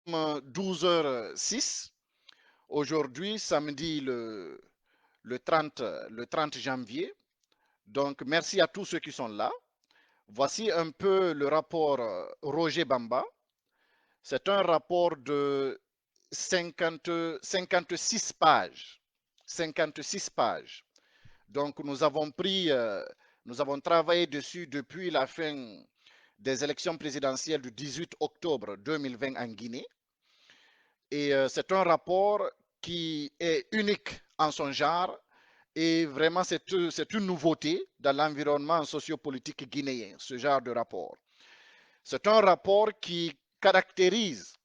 12h06. Aujourd'hui, samedi le 30 janvier. Donc, merci à tous ceux qui sont là. Voici un peu le rapport Roger Bamba. C'est un rapport de 56 pages. 56 pages. Donc, nous avons travaillé dessus depuis la fin des élections présidentielles du 18 octobre 2020 en Guinée. Et c'est un rapport qui est unique en son genre et vraiment c'est une nouveauté dans l'environnement sociopolitique guinéen, ce genre de rapport. C'est un rapport qui caractérise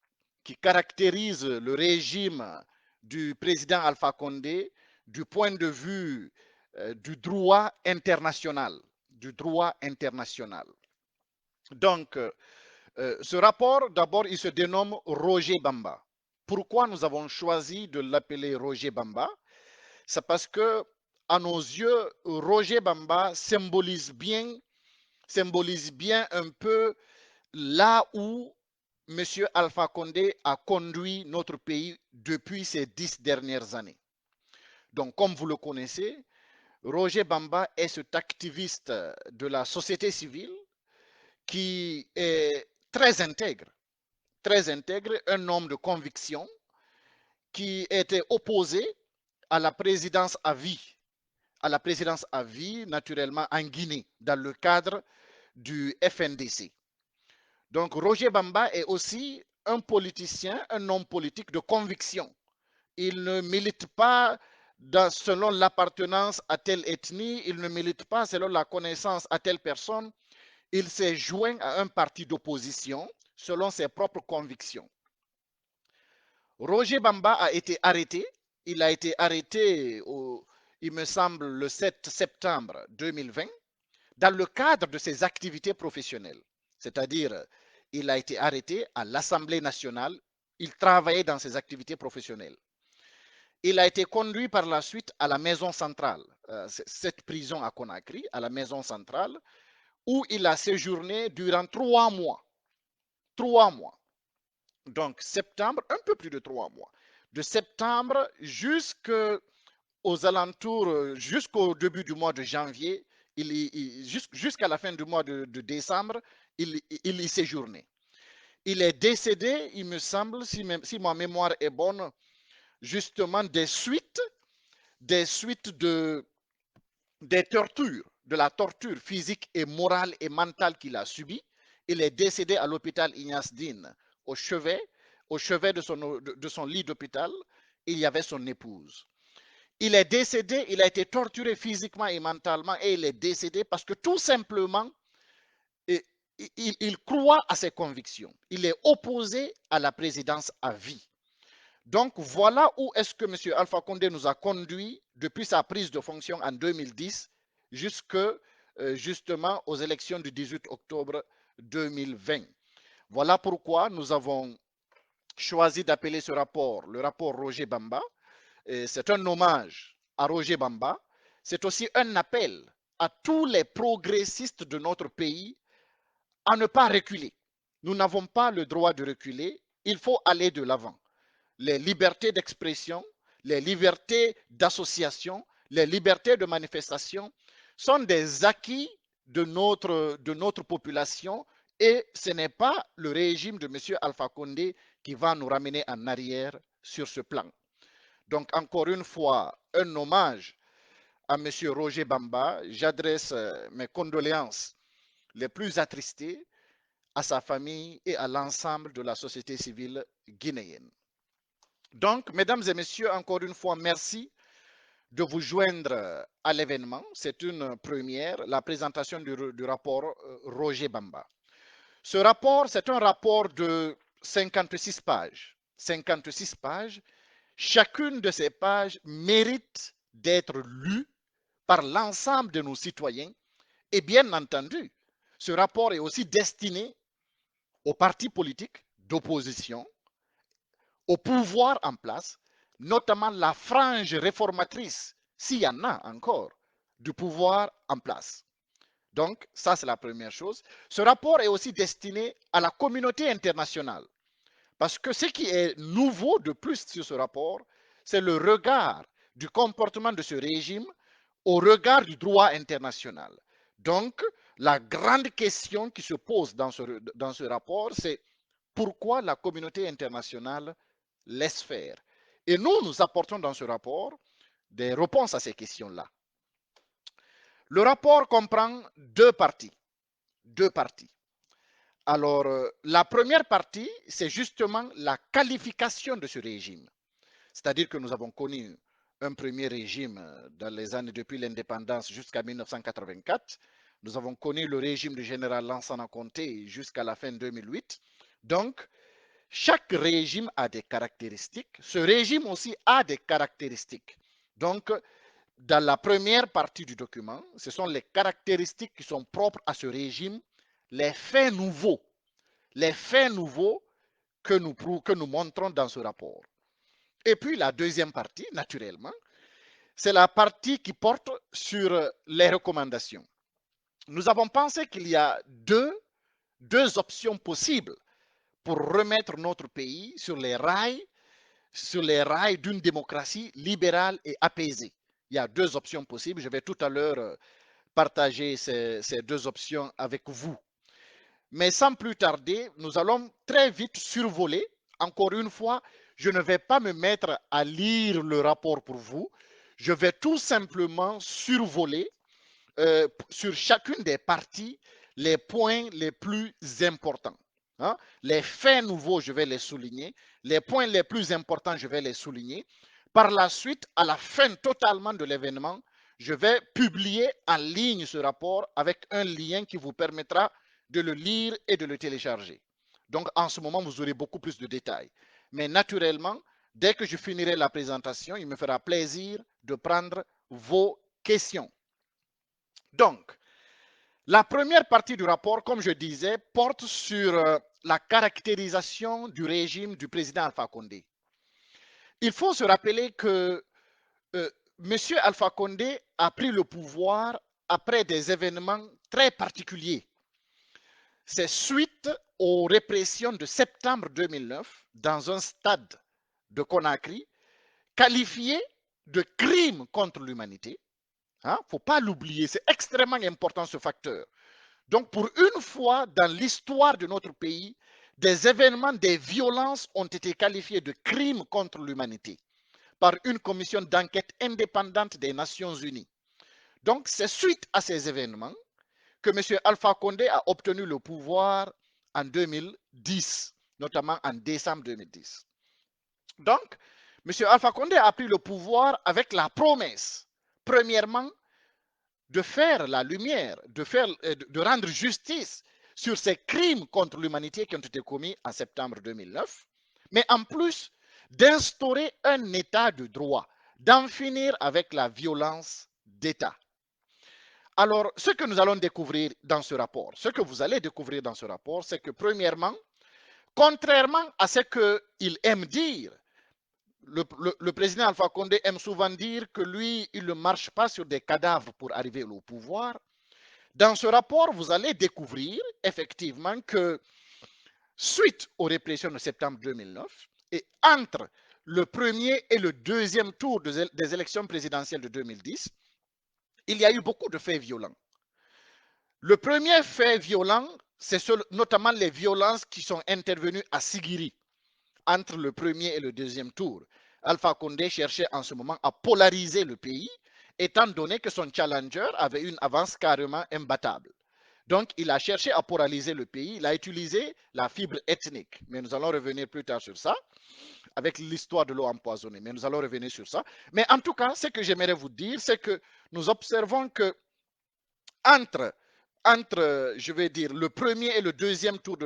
le régime du président Alpha Condé du point de vue du droit international. Du droit international. Donc, ce rapport, d'abord, il se dénomme Roger Bamba. Pourquoi nous avons choisi de l'appeler Roger Bamba? C'est parce que, à nos yeux, Roger Bamba symbolise bien un peu là où M. Alpha Condé a conduit notre pays depuis ces 10 dernières années. Donc, comme vous le connaissez, Roger Bamba est cet activiste de la société civile qui est très intègre, un homme de conviction qui était opposé à la présidence à vie, naturellement en Guinée, dans le cadre du FNDC. Donc Roger Bamba est aussi un politicien, un homme politique de conviction. Il ne milite pas selon l'appartenance à telle ethnie, il ne milite pas selon la connaissance à telle personne. Il s'est joint à un parti d'opposition selon ses propres convictions. Roger Bamba a été arrêté. Il a été arrêté, il me semble, le 7 septembre 2020, dans le cadre de ses activités professionnelles. C'est-à-dire, il a été arrêté à l'Assemblée nationale. Il travaillait dans ses activités professionnelles. Il a été conduit par la suite à la maison centrale, cette prison à Conakry, à la maison centrale, où il a séjourné durant 3 mois. 3 mois. Donc, septembre, un peu plus de 3 mois. De septembre jusqu'aux alentours, jusqu'au début du mois de janvier, jusqu'à la fin du mois de décembre, il y séjournait. Il est décédé, il me semble, si ma mémoire est bonne, justement des suites des tortures, de la torture physique et morale et mentale qu'il a subie. Il est décédé à l'hôpital Ignace Dine, au chevet, de son lit d'hôpital, il y avait son épouse. Il est décédé, il a été torturé physiquement et mentalement et il est décédé parce que tout simplement, il croit à ses convictions. Il est opposé à la présidence à vie. Donc voilà où est-ce que M. Alpha Condé nous a conduit depuis sa prise de fonction en 2010 jusque justement aux élections du 18 octobre 2020. Voilà pourquoi nous avons choisi d'appeler ce rapport le rapport Roger Bamba. C'est un hommage à Roger Bamba. C'est aussi un appel à tous les progressistes de notre pays à ne pas reculer. Nous n'avons pas le droit de reculer. Il faut aller de l'avant. Les libertés d'expression, les libertés d'association, les libertés de manifestation sont des acquis de notre population et ce n'est pas le régime de M. Alpha Condé qui va nous ramener en arrière sur ce plan. Donc, encore une fois, un hommage à M. Roger Bamba. J'adresse mes condoléances les plus attristées à sa famille et à l'ensemble de la société civile guinéenne. Donc, mesdames et messieurs, encore une fois, merci de vous joindre à l'événement. C'est une première, la présentation du rapport Roger Bamba. Ce rapport, c'est un rapport de 56 pages. 56 pages. Chacune de ces pages mérite d'être lue par l'ensemble de nos citoyens. Et bien entendu, ce rapport est aussi destiné aux partis politiques d'opposition, au pouvoir en place, notamment la frange réformatrice, s'il y en a encore, du pouvoir en place. Donc, ça, c'est la première chose. Ce rapport est aussi destiné à la communauté internationale, Parce que ce qui est nouveau de plus sur ce rapport, c'est le regard du comportement de ce régime au regard du droit international. Donc, la grande question qui se pose dans ce rapport, c'est pourquoi la communauté internationale laisse faire. Et nous apportons dans ce rapport des réponses à ces questions-là. Le rapport comprend deux parties. Deux parties. Alors, la première partie, c'est justement la qualification de ce régime. C'est-à-dire que nous avons connu un premier régime dans les années depuis l'indépendance jusqu'à 1984. Nous avons connu le régime du général Lansana Conté jusqu'à la fin 2008. Donc, chaque régime a des caractéristiques. Ce régime aussi a des caractéristiques. Donc, dans la première partie du document, ce sont les caractéristiques qui sont propres à ce régime, les faits nouveaux que nous montrons dans ce rapport. Et puis la deuxième partie, naturellement, c'est la partie qui porte sur les recommandations. Nous avons pensé qu'il y a deux options possibles pour remettre notre pays sur les rails d'une démocratie libérale et apaisée. Il y a deux options possibles. Je vais tout à l'heure partager ces deux options avec vous. Mais sans plus tarder, nous allons très vite survoler. Encore une fois, je ne vais pas me mettre à lire le rapport pour vous. Je vais tout simplement survoler sur chacune des parties les points les plus importants. Hein? Les faits nouveaux, je vais les souligner. Les points les plus importants, je vais les souligner. Par la suite, à la fin totalement de l'événement, je vais publier en ligne ce rapport avec un lien qui vous permettra de le lire et de le télécharger. Donc, en ce moment, vous aurez beaucoup plus de détails. Mais naturellement, dès que je finirai la présentation, il me fera plaisir de prendre vos questions. Donc, la première partie du rapport, comme je disais, porte sur la caractérisation du régime du président Alpha Condé. Il faut se rappeler que M. Alpha Condé a pris le pouvoir après des événements très particuliers. C'est suite aux répressions de septembre 2009 dans un stade de Conakry qualifié de crime contre l'humanité. Il ne faut pas l'oublier, c'est extrêmement important ce facteur. Donc, pour une fois dans l'histoire de notre pays, des événements, des violences ont été qualifiés de crimes contre l'humanité par une commission d'enquête indépendante des Nations Unies. Donc, c'est suite à ces événements que M. Alpha Condé a obtenu le pouvoir en 2010, notamment en décembre 2010. Donc, M. Alpha Condé a pris le pouvoir avec la promesse, premièrement, de faire la lumière, de rendre justice sur ces crimes contre l'humanité qui ont été commis en septembre 2009, mais en plus d'instaurer un état de droit, d'en finir avec la violence d'État. Alors, ce que nous allons découvrir dans ce rapport, ce que vous allez découvrir dans ce rapport, c'est que premièrement, contrairement à ce qu'il aime dire, le président Alpha Condé aime souvent dire que lui, il ne marche pas sur des cadavres pour arriver au pouvoir. Dans ce rapport, vous allez découvrir effectivement que suite aux répressions de septembre 2009 et entre le premier et le deuxième tour des élections présidentielles de 2010, il y a eu beaucoup de faits violents. Le premier fait violent, c'est notamment les violences qui sont intervenues à Sigiri entre le premier et le deuxième tour. Alpha Condé cherchait en ce moment à polariser le pays, étant donné que son challenger avait une avance carrément imbattable. Donc, il a cherché à polariser le pays, il a utilisé la fibre ethnique. Mais nous allons revenir plus tard sur ça, avec l'histoire de l'eau empoisonnée. Mais nous allons revenir sur ça. Mais en tout cas, ce que j'aimerais vous dire, c'est que nous observons que entre, je vais dire, le premier et le deuxième tour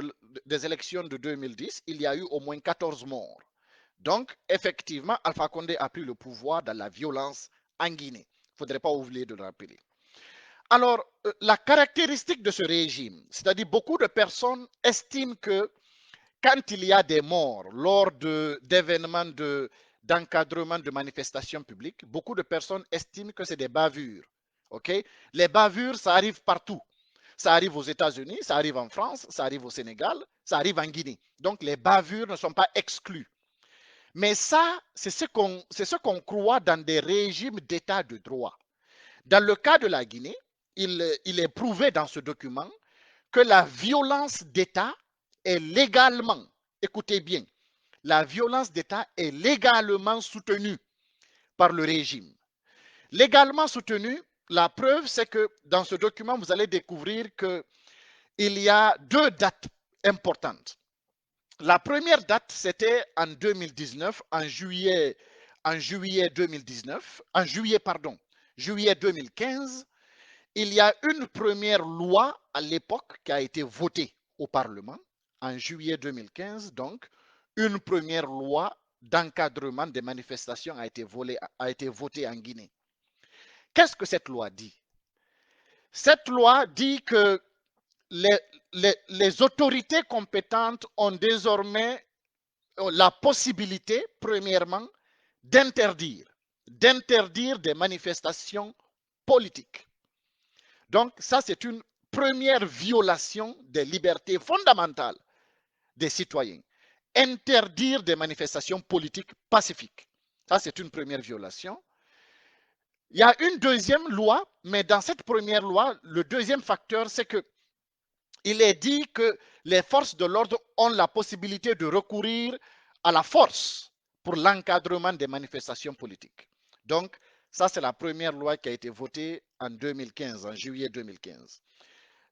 des élections de 2010, il y a eu au moins 14 morts. Donc, effectivement, Alpha Condé a pris le pouvoir dans la violence en Guinée. Il ne faudrait pas oublier de le rappeler. Alors, la caractéristique de ce régime, c'est-à-dire beaucoup de personnes estiment que quand il y a des morts lors d'événements d'encadrement de manifestations publiques, beaucoup de personnes estiment que c'est des bavures. Okay? Les bavures, ça arrive partout. ça arrive aux États-Unis, ça arrive en France, ça arrive au Sénégal, ça arrive en Guinée. Donc les bavures ne sont pas exclues. Mais ça, c'est ce qu'on croit dans des régimes d'état de droit. Dans le cas de la Guinée, il est prouvé dans ce document que la violence d'État est légalement, écoutez bien, la violence d'État est légalement soutenue par le régime. Légalement soutenue, la preuve, c'est que dans ce document, vous allez découvrir qu'il y a deux dates importantes. La première date, c'était en 2019, en juillet 2019, juillet 2015, il y a une première loi à l'époque qui a été votée au Parlement, en juillet 2015, donc, une première loi d'encadrement des manifestations a été votée en Guinée. Qu'est-ce que cette loi dit? Cette loi dit que les autorités compétentes ont désormais la possibilité, premièrement, d'interdire des manifestations politiques. Donc, ça, c'est une première violation des libertés fondamentales des citoyens. Interdire des manifestations politiques pacifiques. Ça, c'est une première violation. Il y a une deuxième loi, mais dans cette première loi, le deuxième facteur, c'est que il est dit que les forces de l'ordre ont la possibilité de recourir à la force pour l'encadrement des manifestations politiques. Donc, ça, c'est la première loi qui a été votée en 2015, en juillet 2015.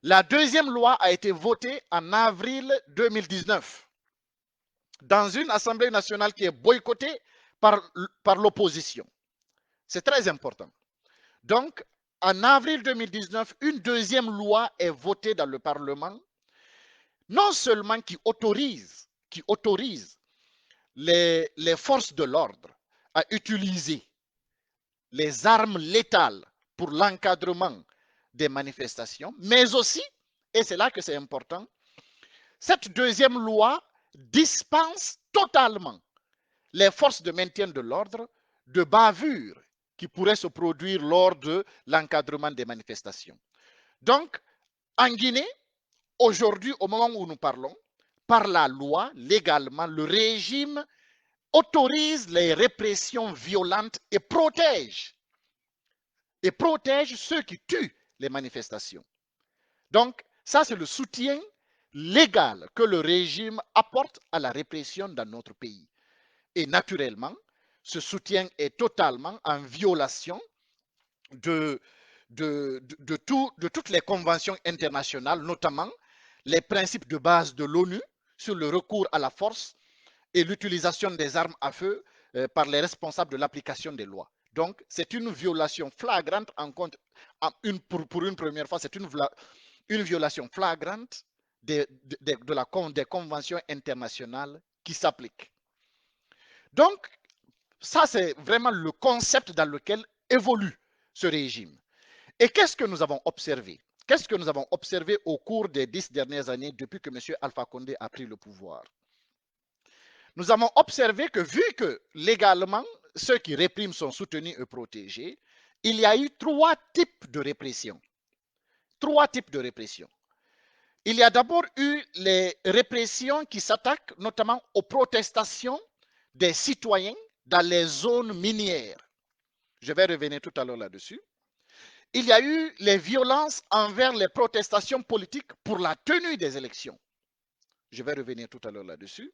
La deuxième loi a été votée en avril 2019 dans une Assemblée nationale qui est boycottée par l'opposition. C'est très important. Donc, en avril 2019, une deuxième loi est votée dans le Parlement, non seulement qui autorise les forces de l'ordre à utiliser les armes létales pour l'encadrement des manifestations, mais aussi, et c'est là que c'est important, cette deuxième loi dispense totalement les forces de maintien de l'ordre de bavures qui pourraient se produire lors de l'encadrement des manifestations. Donc, en Guinée, aujourd'hui, au moment où nous parlons, par la loi, légalement, le régime autorise les répressions violentes et protège ceux qui tuent les manifestations. Donc, ça, c'est le soutien légal que le régime apporte à la répression dans notre pays. Et naturellement, ce soutien est totalement en violation de toutes les conventions internationales, notamment les principes de base de l'ONU sur le recours à la force et l'utilisation des armes à feu par les responsables de l'application des lois. Donc, c'est une violation flagrante pour une première fois, c'est une violation flagrante des conventions internationales qui s'appliquent. Donc, ça, c'est vraiment le concept dans lequel évolue ce régime. Et qu'est-ce que nous avons observé? Qu'est-ce que nous avons observé au cours des 10 dernières années depuis que M. Alpha Condé a pris le pouvoir? Nous avons observé que vu que légalement, ceux qui répriment sont soutenus et protégés, il y a eu trois types de répression. Trois types de répression. Il y a d'abord eu les répressions qui s'attaquent notamment aux protestations des citoyens dans les zones minières. Je vais revenir tout à l'heure là-dessus. Il y a eu les violences envers les protestations politiques pour la tenue des élections. Je vais revenir tout à l'heure là-dessus.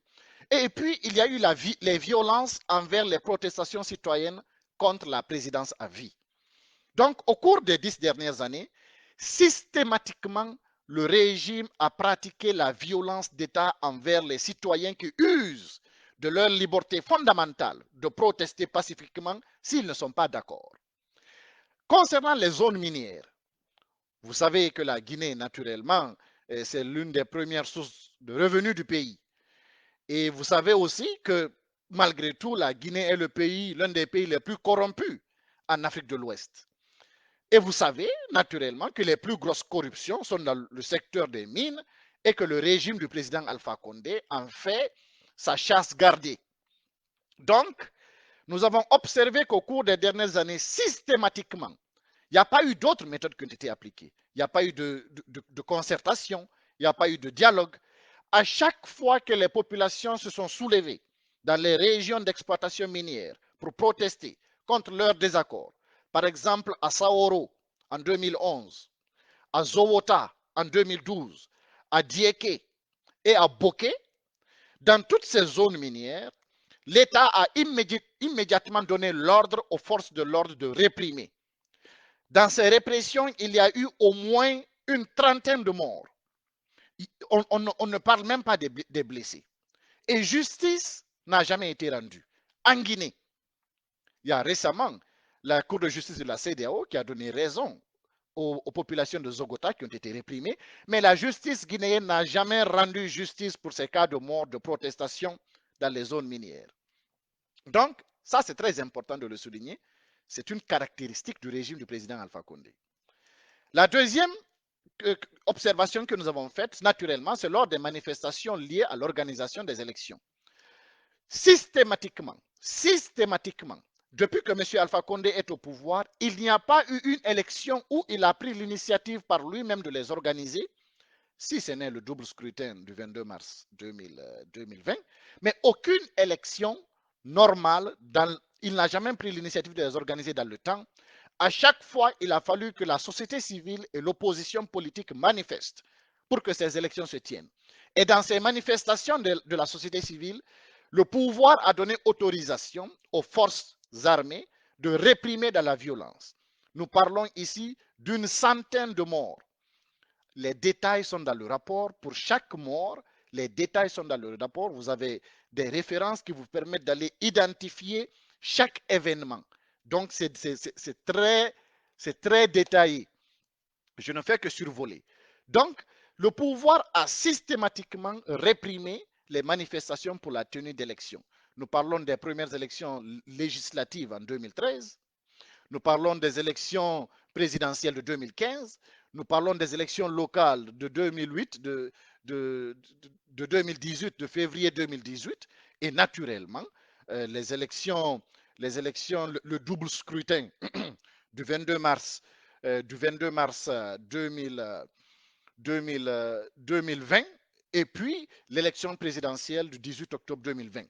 Et puis, il y a eu les violences envers les protestations citoyennes contre la présidence à vie. Donc, au cours des 10 dernières années, systématiquement, le régime a pratiqué la violence d'État envers les citoyens qui usent de leur liberté fondamentale de protester pacifiquement s'ils ne sont pas d'accord. Concernant les zones minières, vous savez que la Guinée, naturellement, c'est l'une des premières sources de revenus du pays. Et vous savez aussi que, malgré tout, la Guinée est l'un des pays les plus corrompus en Afrique de l'Ouest. Et vous savez, naturellement, que les plus grosses corruptions sont dans le secteur des mines et que le régime du président Alpha Condé en fait sa chasse gardée. Donc, nous avons observé qu'au cours des dernières années, systématiquement, Il n'y a pas eu d'autres méthodes qui ont été appliquées. Il n'y a pas eu de concertation, il n'y a pas eu de dialogue. À chaque fois que les populations se sont soulevées dans les régions d'exploitation minière pour protester contre leurs désaccords, par exemple à Saoro en 2011, à Zowota en 2012, à Diéké et à Boké, dans toutes ces zones minières, l'État a immédiatement donné l'ordre aux forces de l'ordre de réprimer. Dans ces répressions, il y a eu au moins une trentaine de morts. On ne parle même pas des blessés. Et justice n'a jamais été rendue. En Guinée, il y a récemment la Cour de justice de la CEDEAO qui a donné raison aux populations de Zogota qui ont été réprimées, mais la justice guinéenne n'a jamais rendu justice pour ces cas de mort, de protestation dans les zones minières. Donc, ça c'est très important de le souligner. C'est une caractéristique du régime du président Alpha Condé. La deuxième observation que nous avons faite, naturellement, c'est lors des manifestations liées à l'organisation des élections. Systématiquement, depuis que M. Alpha Condé est au pouvoir, il n'y a pas eu une élection où il a pris l'initiative par lui-même de les organiser, si ce n'est le double scrutin du 22 mars 2020, mais aucune élection normale, il n'a jamais pris l'initiative de les organiser dans le temps. À chaque fois, il a fallu que la société civile et l'opposition politique manifestent pour que ces élections se tiennent. Et dans ces manifestations de la société civile, le pouvoir a donné autorisation aux forces armées de réprimer dans la violence. Nous parlons ici d'une centaine de morts. Les détails sont dans le rapport. Pour chaque mort, les détails sont dans le rapport. Vous avez des références qui vous permettent d'aller identifier chaque événement. Donc, c'est très détaillé. Je ne fais que survoler. Donc, le pouvoir a systématiquement réprimé les manifestations pour la tenue d'élections. Nous parlons des premières élections législatives en 2013. Nous parlons des élections présidentielles de 2015. Nous parlons des élections locales de 2008, de 2018, de février 2018. Et naturellement, les élections, le double scrutin du 22 mars 2020 et puis l'élection présidentielle du 18 octobre 2020.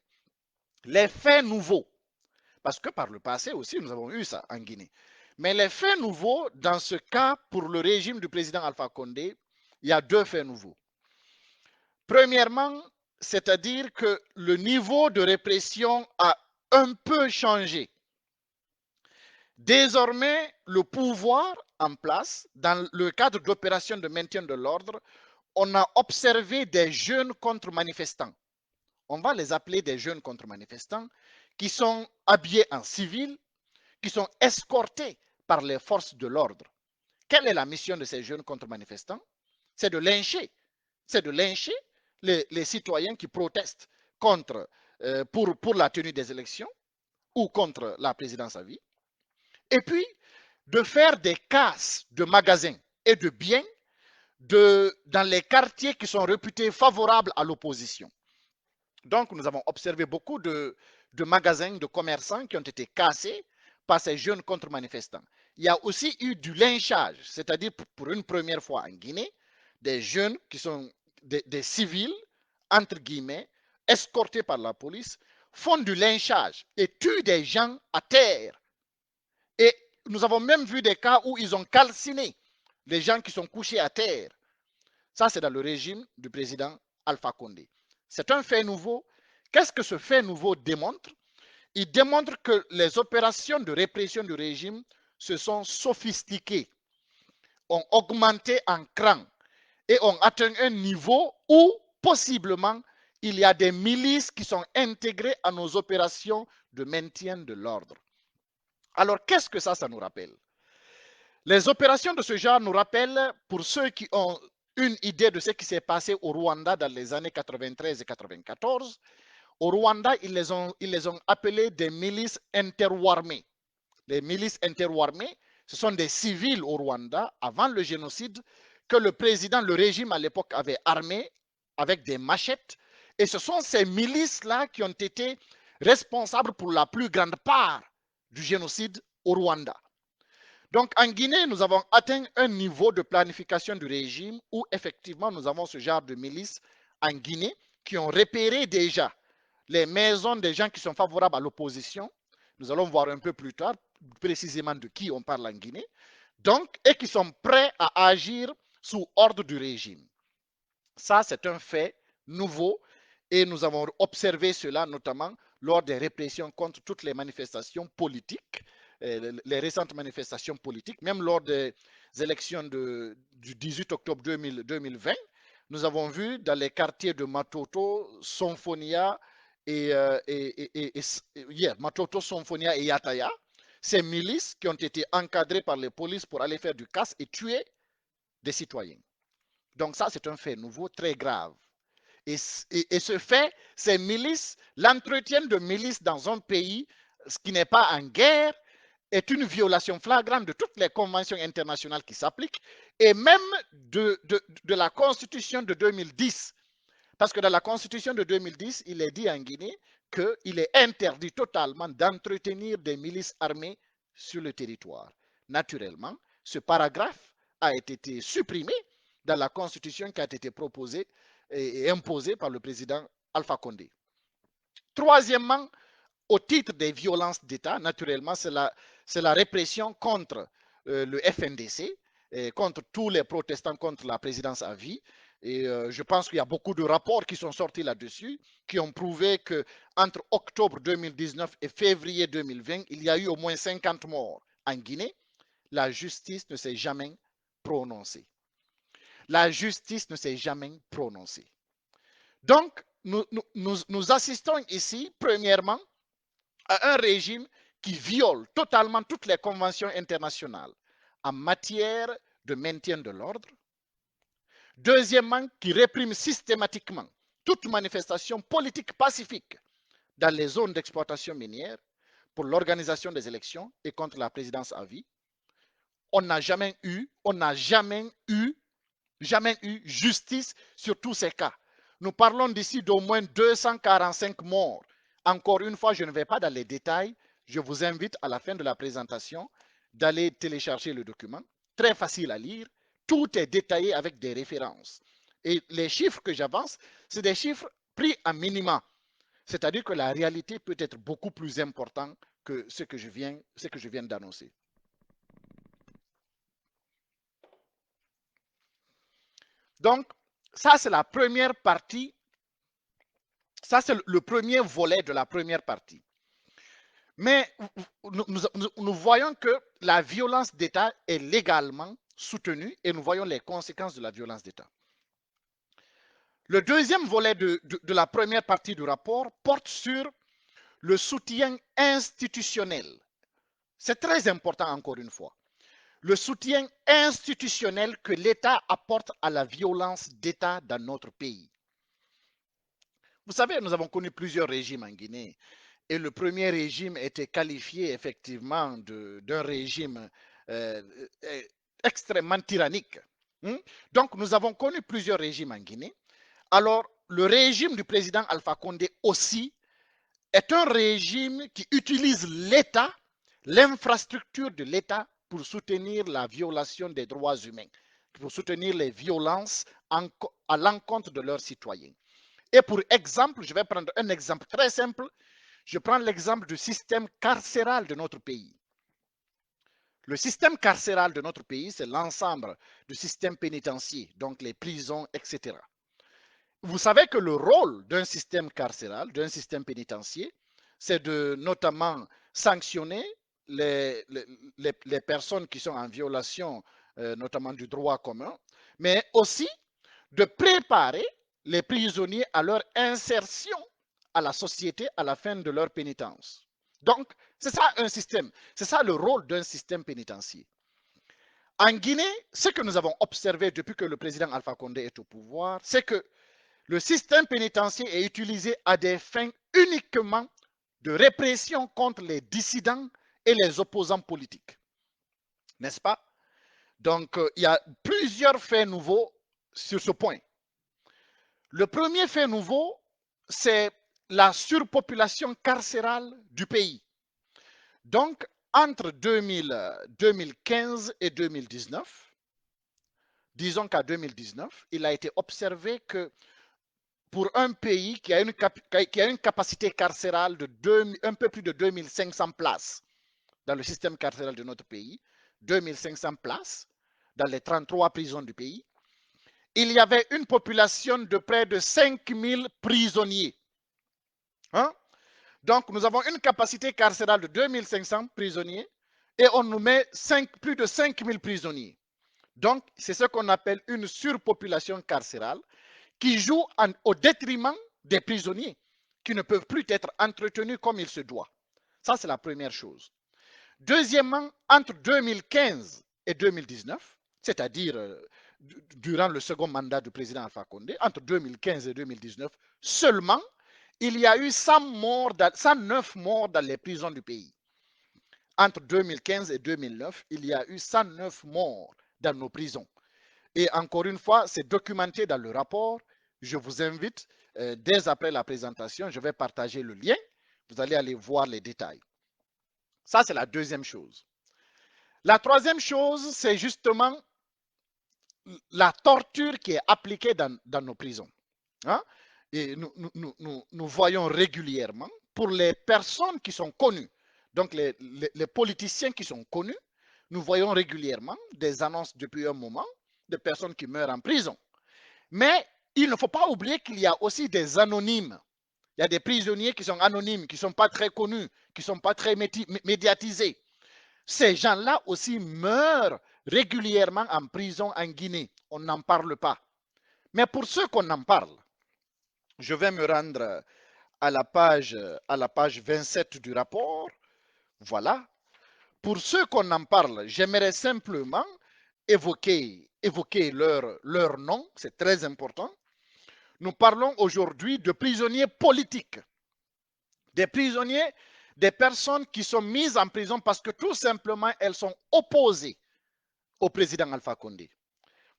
Les faits nouveaux, parce que par le passé aussi nous avons eu ça en Guinée, mais les faits nouveaux dans ce cas pour le régime du président Alpha Condé, il y a deux faits nouveaux. Premièrement, c'est-à-dire que le niveau de répression a un peu changé. Désormais, le pouvoir en place, dans le cadre d'opérations de maintien de l'ordre, on a observé des jeunes contre-manifestants. On va les appeler des jeunes contre-manifestants qui sont habillés en civil, qui sont escortés par les forces de l'ordre. Quelle est la mission de ces jeunes contre-manifestants? C'est de lyncher. C'est de lyncher les citoyens qui protestent contre, pour la tenue des élections ou contre la présidence à vie. Et puis, de faire des casses de magasins et de biens dans les quartiers qui sont réputés favorables à l'opposition. Donc, nous avons observé beaucoup de magasins, de commerçants qui ont été cassés par ces jeunes contre-manifestants. Il y a aussi eu du lynchage, c'est-à-dire pour une première fois en Guinée, des jeunes qui sont des civils, entre guillemets, escortés par la police, font du lynchage et tuent des gens à terre. Et nous avons même vu des cas où ils ont calciné les gens qui sont couchés à terre. Ça, c'est dans le régime du président Alpha Condé. C'est un fait nouveau. Qu'est-ce que ce fait nouveau démontre? Il démontre que les opérations de répression du régime se sont sophistiquées, ont augmenté en cran et ont atteint un niveau où, possiblement, il y a des milices qui sont intégrées à nos opérations de maintien de l'ordre. Alors, qu'est-ce que ça nous rappelle? Les opérations de ce genre nous rappellent, pour ceux qui ont une idée de ce qui s'est passé au Rwanda dans les années 93 et 94, au Rwanda, ils les ont appelés des milices interwarmées. Les milices interwarmées, ce sont des civils au Rwanda, avant le génocide, que le régime à l'époque avait armé avec des machettes. Et ce sont ces milices-là qui ont été responsables pour la plus grande part du génocide au Rwanda. Donc, en Guinée, nous avons atteint un niveau de planification du régime où, effectivement, nous avons ce genre de milices en Guinée qui ont repéré déjà les maisons des gens qui sont favorables à l'opposition. Nous allons voir un peu plus tard précisément de qui on parle en Guinée. Donc, et qui sont prêts à agir sous ordre du régime. Ça, c'est un fait nouveau et nous avons observé cela notamment lors des répressions contre toutes les manifestations politiques, les récentes manifestations politiques, même lors des élections du 18 octobre 2020. Nous avons vu dans les quartiers de Matoto, Sonfonia Matoto, Sonfonia et Yataya, ces milices qui ont été encadrées par les polices pour aller faire du casse et tuer des citoyens. Donc ça, c'est un fait nouveau, très grave. Et ce fait, ces milices, l'entretien de milices dans un pays qui n'est pas en guerre, est une violation flagrante de toutes les conventions internationales qui s'appliquent et même de la Constitution de 2010. Parce que dans la Constitution de 2010, il est dit en Guinée qu'il est interdit totalement d'entretenir des milices armées sur le territoire. Naturellement, ce paragraphe a été supprimé dans la Constitution qui a été proposée et imposée par le président Alpha Condé. Troisièmement, au titre des violences d'État, naturellement, c'est la répression contre le FNDC, contre tous les protestants contre la présidence à vie. Et je pense qu'il y a beaucoup de rapports qui sont sortis là-dessus, qui ont prouvé qu'entre octobre 2019 et février 2020, il y a eu au moins 50 morts en Guinée. La justice ne s'est jamais prononcée. La justice ne s'est jamais prononcée. Donc, nous assistons ici, premièrement, à un régime qui viole totalement toutes les conventions internationales en matière de maintien de l'ordre. Deuxièmement, qui réprime systématiquement toute manifestation politique pacifique dans les zones d'exploitation minière pour l'organisation des élections et contre la présidence à vie. On n'a jamais eu justice sur tous ces cas. Nous parlons d'ici d'au moins 245 morts. Encore une fois, je ne vais pas dans les détails. Je vous invite à la fin de la présentation d'aller télécharger le document. Très facile à lire. Tout est détaillé avec des références. Et les chiffres que j'avance, c'est des chiffres pris en minima. C'est-à-dire que la réalité peut être beaucoup plus importante que ce que je viens d'annoncer. Donc, ça, c'est la première partie. Ça, c'est le premier volet de la première partie. Mais nous voyons que la violence d'État est légalement soutenue et nous voyons les conséquences de la violence d'État. Le deuxième volet de la première partie du rapport porte sur le soutien institutionnel. C'est très important encore une fois. Le soutien institutionnel que l'État apporte à la violence d'État dans notre pays. Vous savez, nous avons connu plusieurs régimes en Guinée. Et le premier régime était qualifié effectivement d'un régime extrêmement tyrannique. Donc, nous avons connu plusieurs régimes en Guinée. Alors, le régime du président Alpha Condé aussi est un régime qui utilise l'État, l'infrastructure de l'État pour soutenir la violation des droits humains, pour soutenir les violences à l'encontre de leurs citoyens. Et pour exemple, je vais prendre un exemple très simple. Je prends l'exemple du système carcéral de notre pays. Le système carcéral de notre pays, c'est l'ensemble du système pénitentiaire, donc les prisons, etc. Vous savez que le rôle d'un système carcéral, d'un système pénitentiaire, c'est de notamment sanctionner les personnes qui sont en violation, notamment du droit commun, mais aussi de préparer les prisonniers à leur insertion à la société à la fin de leur pénitence. Donc, c'est ça un système, c'est ça le rôle d'un système pénitentiaire. En Guinée, ce que nous avons observé depuis que le président Alpha Condé est au pouvoir, c'est que le système pénitentiaire est utilisé à des fins uniquement de répression contre les dissidents et les opposants politiques. N'est-ce pas? Donc, il y a plusieurs faits nouveaux sur ce point. Le premier fait nouveau, c'est la surpopulation carcérale du pays. Donc, entre 2015 et 2019, disons qu'à 2019, il a été observé que pour un pays qui a une capacité carcérale de un peu plus de 2500 places dans le système carcéral de notre pays, 2500 places dans les 33 prisons du pays, il y avait une population de près de 5000 prisonniers. Hein? Donc, nous avons une capacité carcérale de 2500 prisonniers et on nous met plus de 5000 prisonniers. Donc, c'est ce qu'on appelle une surpopulation carcérale qui joue au détriment des prisonniers qui ne peuvent plus être entretenus comme il se doit. Ça, c'est la première chose. Deuxièmement, entre 2015 et 2019, c'est-à-dire durant le second mandat du président Alpha Condé, entre 2015 et 2019 seulement, il y a eu 109 morts dans les prisons du pays. Entre 2015 et 2009, il y a eu 109 morts dans nos prisons. Et encore une fois, c'est documenté dans le rapport. Je vous invite, dès après la présentation, je vais partager le lien. Vous allez aller voir les détails. Ça, c'est la deuxième chose. La troisième chose, c'est justement la torture qui est appliquée dans nos prisons. Hein? Et nous voyons régulièrement, pour les personnes qui sont connues, donc les politiciens qui sont connus, nous voyons régulièrement des annonces depuis un moment de personnes qui meurent en prison. Mais il ne faut pas oublier qu'il y a aussi des anonymes. Il y a des prisonniers qui sont anonymes, qui ne sont pas très connus, qui ne sont pas très médiatisés. Ces gens-là aussi meurent régulièrement en prison en Guinée. On n'en parle pas. Mais pour ceux qu'on en parle, je vais me rendre à la page 27 du rapport. Voilà. Pour ceux qu'on en parle, j'aimerais simplement évoquer leur nom, c'est très important. Nous parlons aujourd'hui de prisonniers politiques, des prisonniers, des personnes qui sont mises en prison parce que tout simplement elles sont opposées au président Alpha Condé.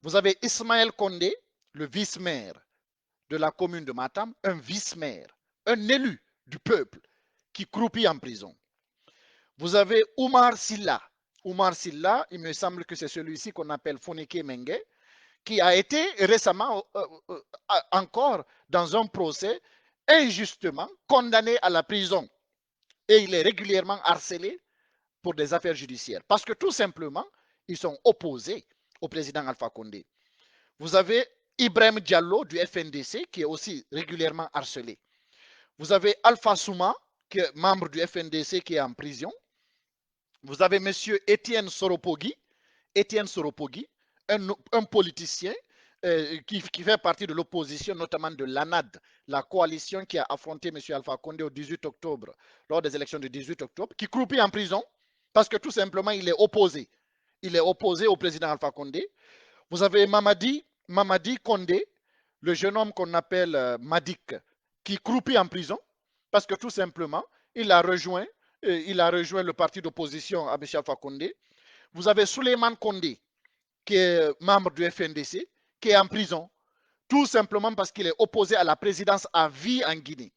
Vous avez Ismaël Condé, le vice-maire de la commune de Matam, un vice-maire, un élu du peuple qui croupit en prison. Vous avez Oumar Silla. Oumar Silla, il me semble que c'est celui-ci qu'on appelle Foneke Mengue, qui a été récemment encore dans un procès injustement condamné à la prison. Et il est régulièrement harcelé pour des affaires judiciaires. Parce que tout simplement, ils sont opposés au président Alpha Condé. Vous avez Ibrahim Diallo du FNDC qui est aussi régulièrement harcelé. Vous avez Alpha Souma, qui est membre du FNDC qui est en prison. Vous avez M. Étienne Soropogui, un politicien qui fait partie de l'opposition, notamment de l'ANAD, la coalition qui a affronté M. Alpha Condé au 18 octobre, lors des élections du 18 octobre, qui croupit en prison parce que tout simplement il est opposé. Il est opposé au président Alpha Condé. Vous avez Mamadi Condé, le jeune homme qu'on appelle Madik, qui croupit en prison parce que tout simplement il a rejoint le parti d'opposition à M. Alpha Condé. Vous avez Souleymane Condé, qui est membre du FNDC, qui est en prison, tout simplement parce qu'il est opposé à la présidence à vie en Guinée.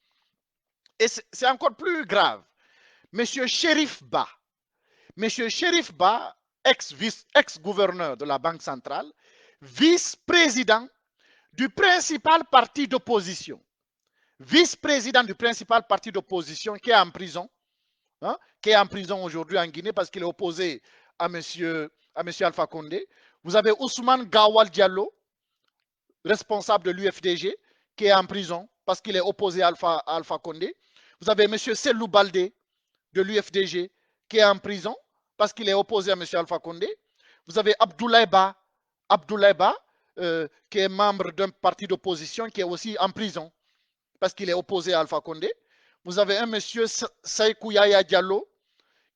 Et c'est encore plus grave. Monsieur Chérif Ba, ex-gouverneur de la Banque centrale, vice-président du principal parti d'opposition, qui est en prison, qui est en prison aujourd'hui en Guinée parce qu'il est opposé à monsieur Alpha Condé. Vous avez Ousmane Gawal Diallo, responsable de l'UFDG, qui est en prison parce qu'il est opposé à Alpha Condé. Vous avez M. Selou Baldé de l'UFDG qui est en prison parce qu'il est opposé à M. Alpha Condé. Vous avez Abdoulaye Ba, qui est membre d'un parti d'opposition qui est aussi en prison parce qu'il est opposé à Alpha Condé. Vous avez un M. Saïkou Yaya Diallo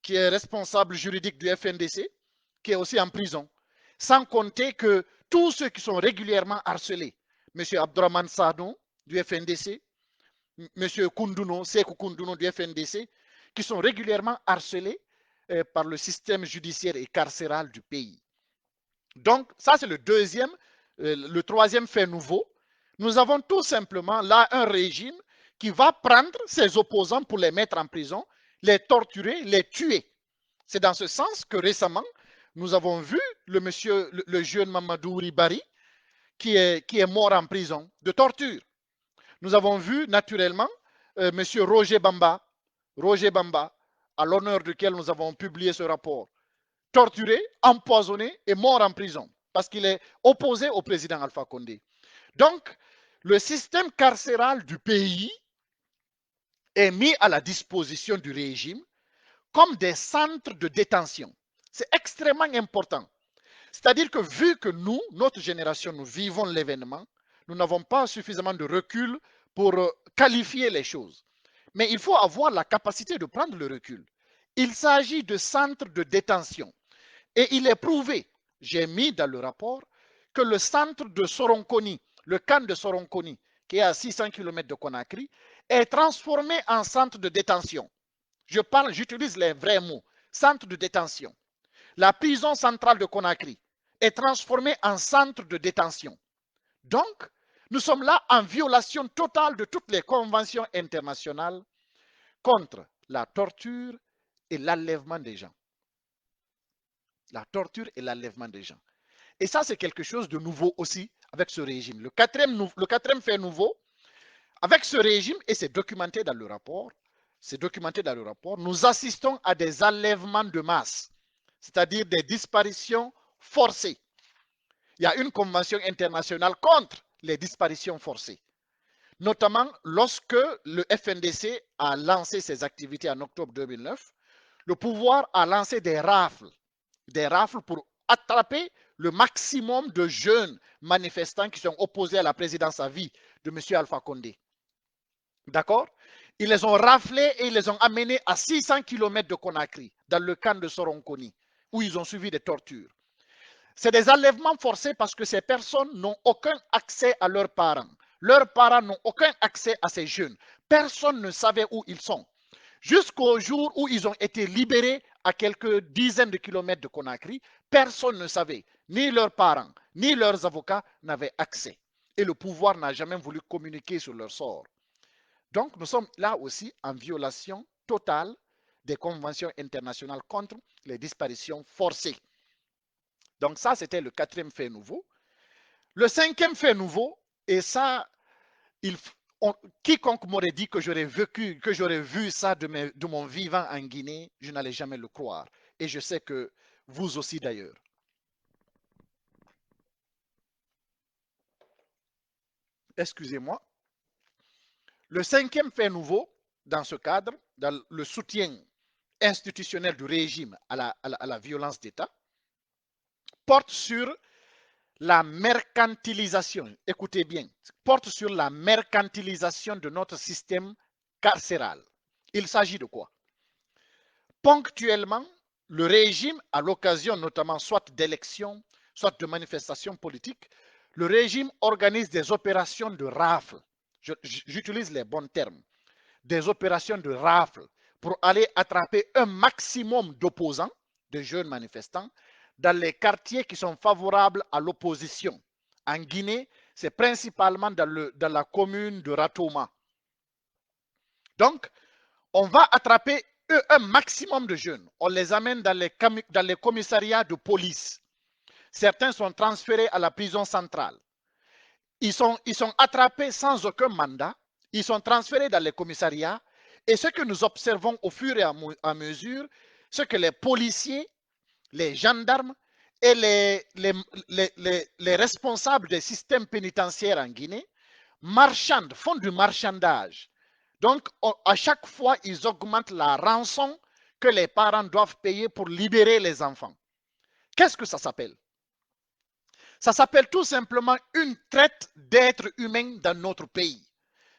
qui est responsable juridique du FNDC qui est aussi en prison. Sans compter que tous ceux qui sont régulièrement harcelés, M. Abdourahmane Sadon du FNDC, M. Sekou Koundouno du FNDC, qui sont régulièrement harcelés par le système judiciaire et carcéral du pays. Donc, ça c'est le troisième fait nouveau. Nous avons tout simplement là un régime qui va prendre ses opposants pour les mettre en prison, les torturer, les tuer. C'est dans ce sens que récemment, nous avons vu le jeune Mamadou Ribari qui est mort en prison de torture. Nous avons vu naturellement M. Roger Bamba, à l'honneur duquel nous avons publié ce rapport, torturé, empoisonné et mort en prison parce qu'il est opposé au président Alpha Condé. Donc, le système carcéral du pays est mis à la disposition du régime comme des centres de détention. C'est extrêmement important. C'est-à-dire que vu que nous, notre génération, nous vivons l'événement, nous n'avons pas suffisamment de recul pour qualifier les choses. Mais il faut avoir la capacité de prendre le recul. Il s'agit de centres de détention. Et il est prouvé, j'ai mis dans le rapport, que le centre de Soronkoni, le camp de Soronkoni, qui est à 600 km de Conakry, est transformé en centre de détention. J'utilise les vrais mots, centre de détention. La prison centrale de Conakry est transformée en centre de détention. Donc, nous sommes là en violation totale de toutes les conventions internationales contre la torture et l'enlèvement des gens. La torture et l'enlèvement des gens. Et ça, c'est quelque chose de nouveau aussi avec ce régime. Le quatrième fait nouveau, avec ce régime, et c'est documenté dans le rapport, nous assistons à des enlèvements de masse, c'est-à-dire des disparitions forcées. Il y a une convention internationale contre les disparitions forcées, notamment lorsque le FNDC a lancé ses activités en octobre 2009, le pouvoir a lancé des rafles pour attraper le maximum de jeunes manifestants qui sont opposés à la présidence à vie de M. Alpha Condé. D'accord? Ils les ont raflés et ils les ont amenés à 600 km de Conakry, dans le camp de Soronkoni, où ils ont suivi des tortures. C'est des enlèvements forcés parce que ces personnes n'ont aucun accès à leurs parents. Leurs parents n'ont aucun accès à ces jeunes. Personne ne savait où ils sont. Jusqu'au jour où ils ont été libérés à quelques dizaines de kilomètres de Conakry, personne ne savait. Ni leurs parents, ni leurs avocats n'avaient accès. Et le pouvoir n'a jamais voulu communiquer sur leur sort. Donc, nous sommes là aussi en violation totale des conventions internationales contre les disparitions forcées. Donc ça, c'était le quatrième fait nouveau. Le cinquième fait nouveau, et ça, quiconque m'aurait dit que j'aurais vu ça de mon vivant en Guinée, je n'allais jamais le croire. Et je sais que vous aussi d'ailleurs. Excusez-moi. Le cinquième fait nouveau, dans ce cadre, dans le soutien institutionnel du régime à la violence d'État, porte sur la mercantilisation, écoutez bien, porte sur la mercantilisation de notre système carcéral. Il s'agit de quoi? Ponctuellement, le régime, à l'occasion notamment soit d'élections, soit de manifestations politiques, le régime organise des opérations de rafle. J'utilise les bons termes. Des opérations de rafle pour aller attraper un maximum d'opposants, de jeunes manifestants, dans les quartiers qui sont favorables à l'opposition. En Guinée, c'est principalement dans la commune de Ratoma. Donc, on va attraper un maximum de jeunes. On les amène dans les commissariats de police. Certains sont transférés à la prison centrale. Ils sont attrapés sans aucun mandat. Ils sont transférés dans les commissariats. Et ce que nous observons au fur et à mesure, c'est que les policiers, les gendarmes et les responsables des systèmes pénitentiaires en Guinée font du marchandage. Donc, à chaque fois, ils augmentent la rançon que les parents doivent payer pour libérer les enfants. Qu'est-ce que ça s'appelle? Ça s'appelle tout simplement une traite d'êtres humains dans notre pays.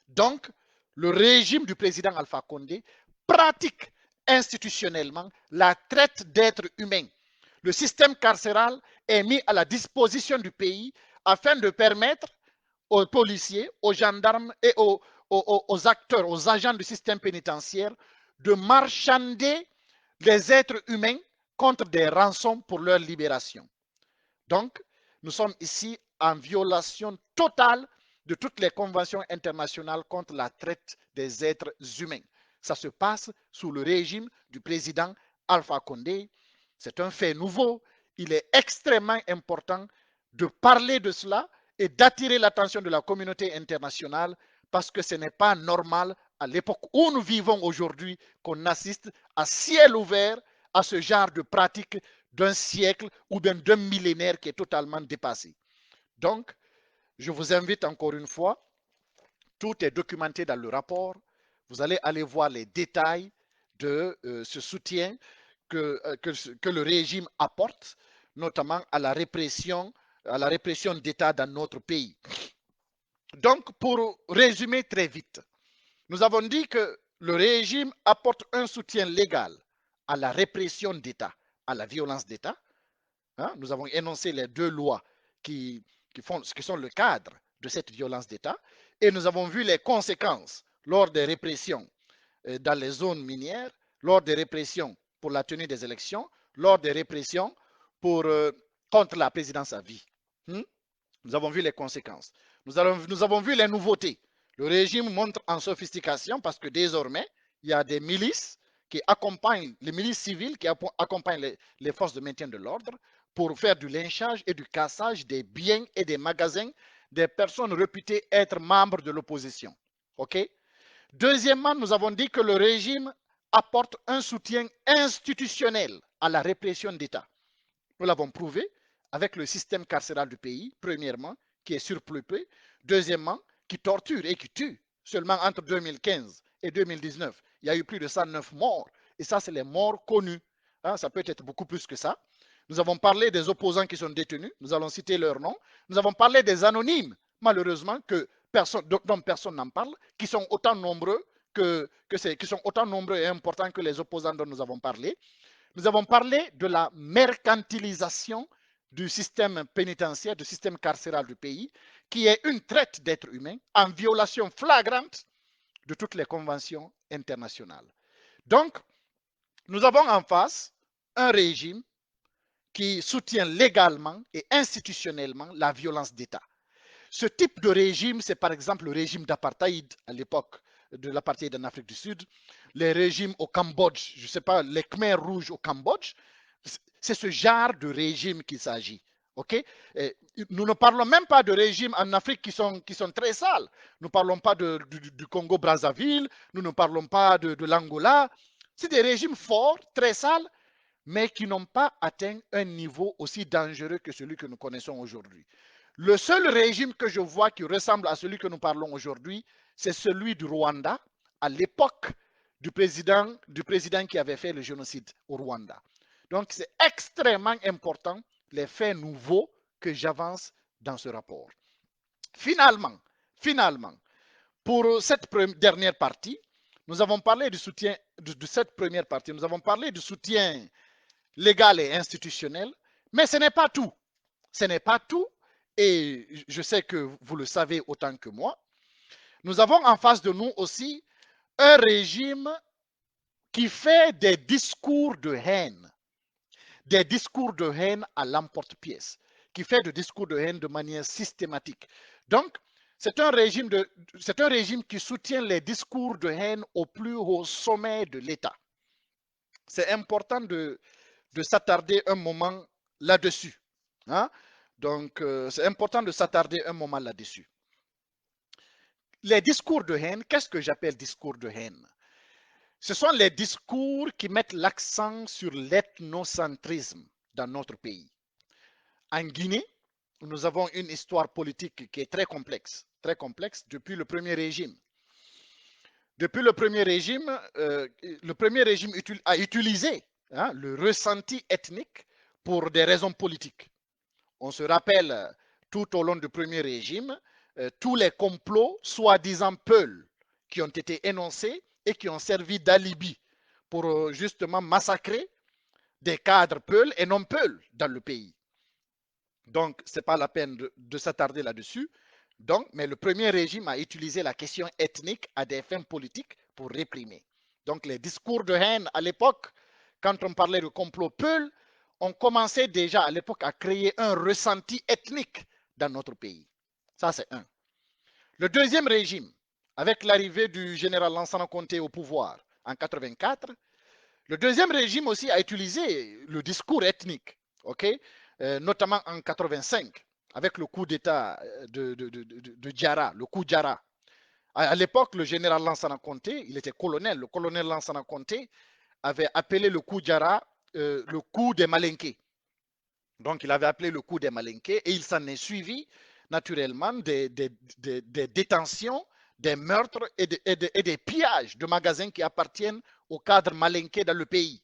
Donc, le régime du président Alpha Condé pratique institutionnellement la traite d'êtres humains. Le système carcéral est mis à la disposition du pays afin de permettre aux policiers, aux gendarmes et aux acteurs, aux agents du système pénitentiaire de marchander les êtres humains contre des rançons pour leur libération. Donc, nous sommes ici en violation totale de toutes les conventions internationales contre la traite des êtres humains. Ça se passe sous le régime du président Alpha Condé, c'est un fait nouveau. Il est extrêmement important de parler de cela et d'attirer l'attention de la communauté internationale parce que ce n'est pas normal à l'époque où nous vivons aujourd'hui qu'on assiste à ciel ouvert à ce genre de pratique d'un siècle ou bien d'un millénaire qui est totalement dépassé. Donc, je vous invite encore une fois, tout est documenté dans le rapport. Vous allez aller voir les détails de ce soutien que le régime apporte, notamment à la répression d'État dans notre pays. Donc, pour résumer très vite, nous avons dit que le régime apporte un soutien légal à la répression d'État, à la violence d'État. Hein? Nous avons énoncé les deux lois qui sont le cadre de cette violence d'État et nous avons vu les conséquences lors des répressions dans les zones minières, lors des répressions pour la tenue des élections, lors des répressions contre la présidence à vie. Nous avons vu les conséquences. Nous avons vu les nouveautés. Le régime montre en sophistication parce que désormais, il y a des milices qui accompagnent, les milices civiles qui accompagnent les forces de maintien de l'ordre pour faire du lynchage et du cassage des biens et des magasins des personnes réputées être membres de l'opposition. OK? Deuxièmement, nous avons dit que le régime apporte un soutien institutionnel à la répression d'État. Nous l'avons prouvé avec le système carcéral du pays, premièrement, qui est surpeuplé, deuxièmement, qui torture et qui tue. Seulement entre 2015 et 2019, il y a eu plus de 109 morts. Et ça, c'est les morts connues. Hein, ça peut être beaucoup plus que ça. Nous avons parlé des opposants qui sont détenus. Nous allons citer leurs noms. Nous avons parlé des anonymes, malheureusement, dont personne n'en parle, qui sont autant nombreux qui sont autant nombreux et importants que les opposants dont nous avons parlé. Nous avons parlé de la mercantilisation du système pénitentiaire, du système carcéral du pays, qui est une traite d'êtres humains en violation flagrante de toutes les conventions internationales. Donc, nous avons en face un régime qui soutient légalement et institutionnellement la violence d'État. Ce type de régime, c'est par exemple le régime d'apartheid à l'époque de l'apartheid en Afrique du Sud, les régimes au Cambodge, je ne sais pas, les Khmers rouges au Cambodge, c'est ce genre de régime qu'il s'agit. Okay? Nous ne parlons même pas de régimes en Afrique qui sont très sales. Nous ne parlons pas du Congo-Brazzaville, nous ne parlons pas de l'Angola. C'est des régimes forts, très sales, mais qui n'ont pas atteint un niveau aussi dangereux que celui que nous connaissons aujourd'hui. Le seul régime que je vois qui ressemble à celui que nous parlons aujourd'hui, c'est celui du Rwanda, à l'époque du président qui avait fait le génocide au Rwanda. Donc, c'est extrêmement important les faits nouveaux que j'avance dans ce rapport. Finalement, pour cette dernière partie, nous avons parlé du soutien de cette première partie. Nous avons parlé du soutien légal et institutionnel, mais ce n'est pas tout. Ce n'est pas tout, et je sais que vous le savez autant que moi. Nous avons en face de nous aussi un régime qui fait des discours de haine à l'emporte-pièce, qui fait des discours de haine de manière systématique. Donc, c'est un régime qui soutient les discours de haine au plus haut sommet de l'État. C'est important de s'attarder un moment là-dessus. Hein? Donc, c'est important de s'attarder un moment là-dessus. Les discours de haine, qu'est-ce que j'appelle discours de haine? Ce sont les discours qui mettent l'accent sur l'ethnocentrisme dans notre pays. En Guinée, nous avons une histoire politique qui est très complexe depuis le premier régime. Depuis le premier régime a utilisé le ressenti ethnique pour des raisons politiques. On se rappelle tout au long du premier régime tous les complots soi-disant Peul qui ont été énoncés et qui ont servi d'alibi pour justement massacrer des cadres Peul et non Peul dans le pays. Donc, ce n'est pas la peine de s'attarder là-dessus. Donc, mais le premier régime a utilisé la question ethnique à des fins politiques pour réprimer. Donc, les discours de haine à l'époque, quand on parlait de complot Peul, on commençait déjà à l'époque à créer un ressenti ethnique dans notre pays. Ça, c'est un. Le deuxième régime, avec l'arrivée du général Lansana Conté au pouvoir en 84, Le deuxième régime aussi a utilisé le discours ethnique, notamment en 85, avec le coup d'État de Diarra, le coup Diarra. À l'époque, le général Lansana Conté, il était colonel, le colonel Lansana Conté avait appelé le coup Diarra le coup des Malinqués. Donc, il avait appelé le coup des Malinqués et il s'en est suivi naturellement des détentions, des meurtres et des pillages de magasins qui appartiennent au cadre malinqué dans le pays.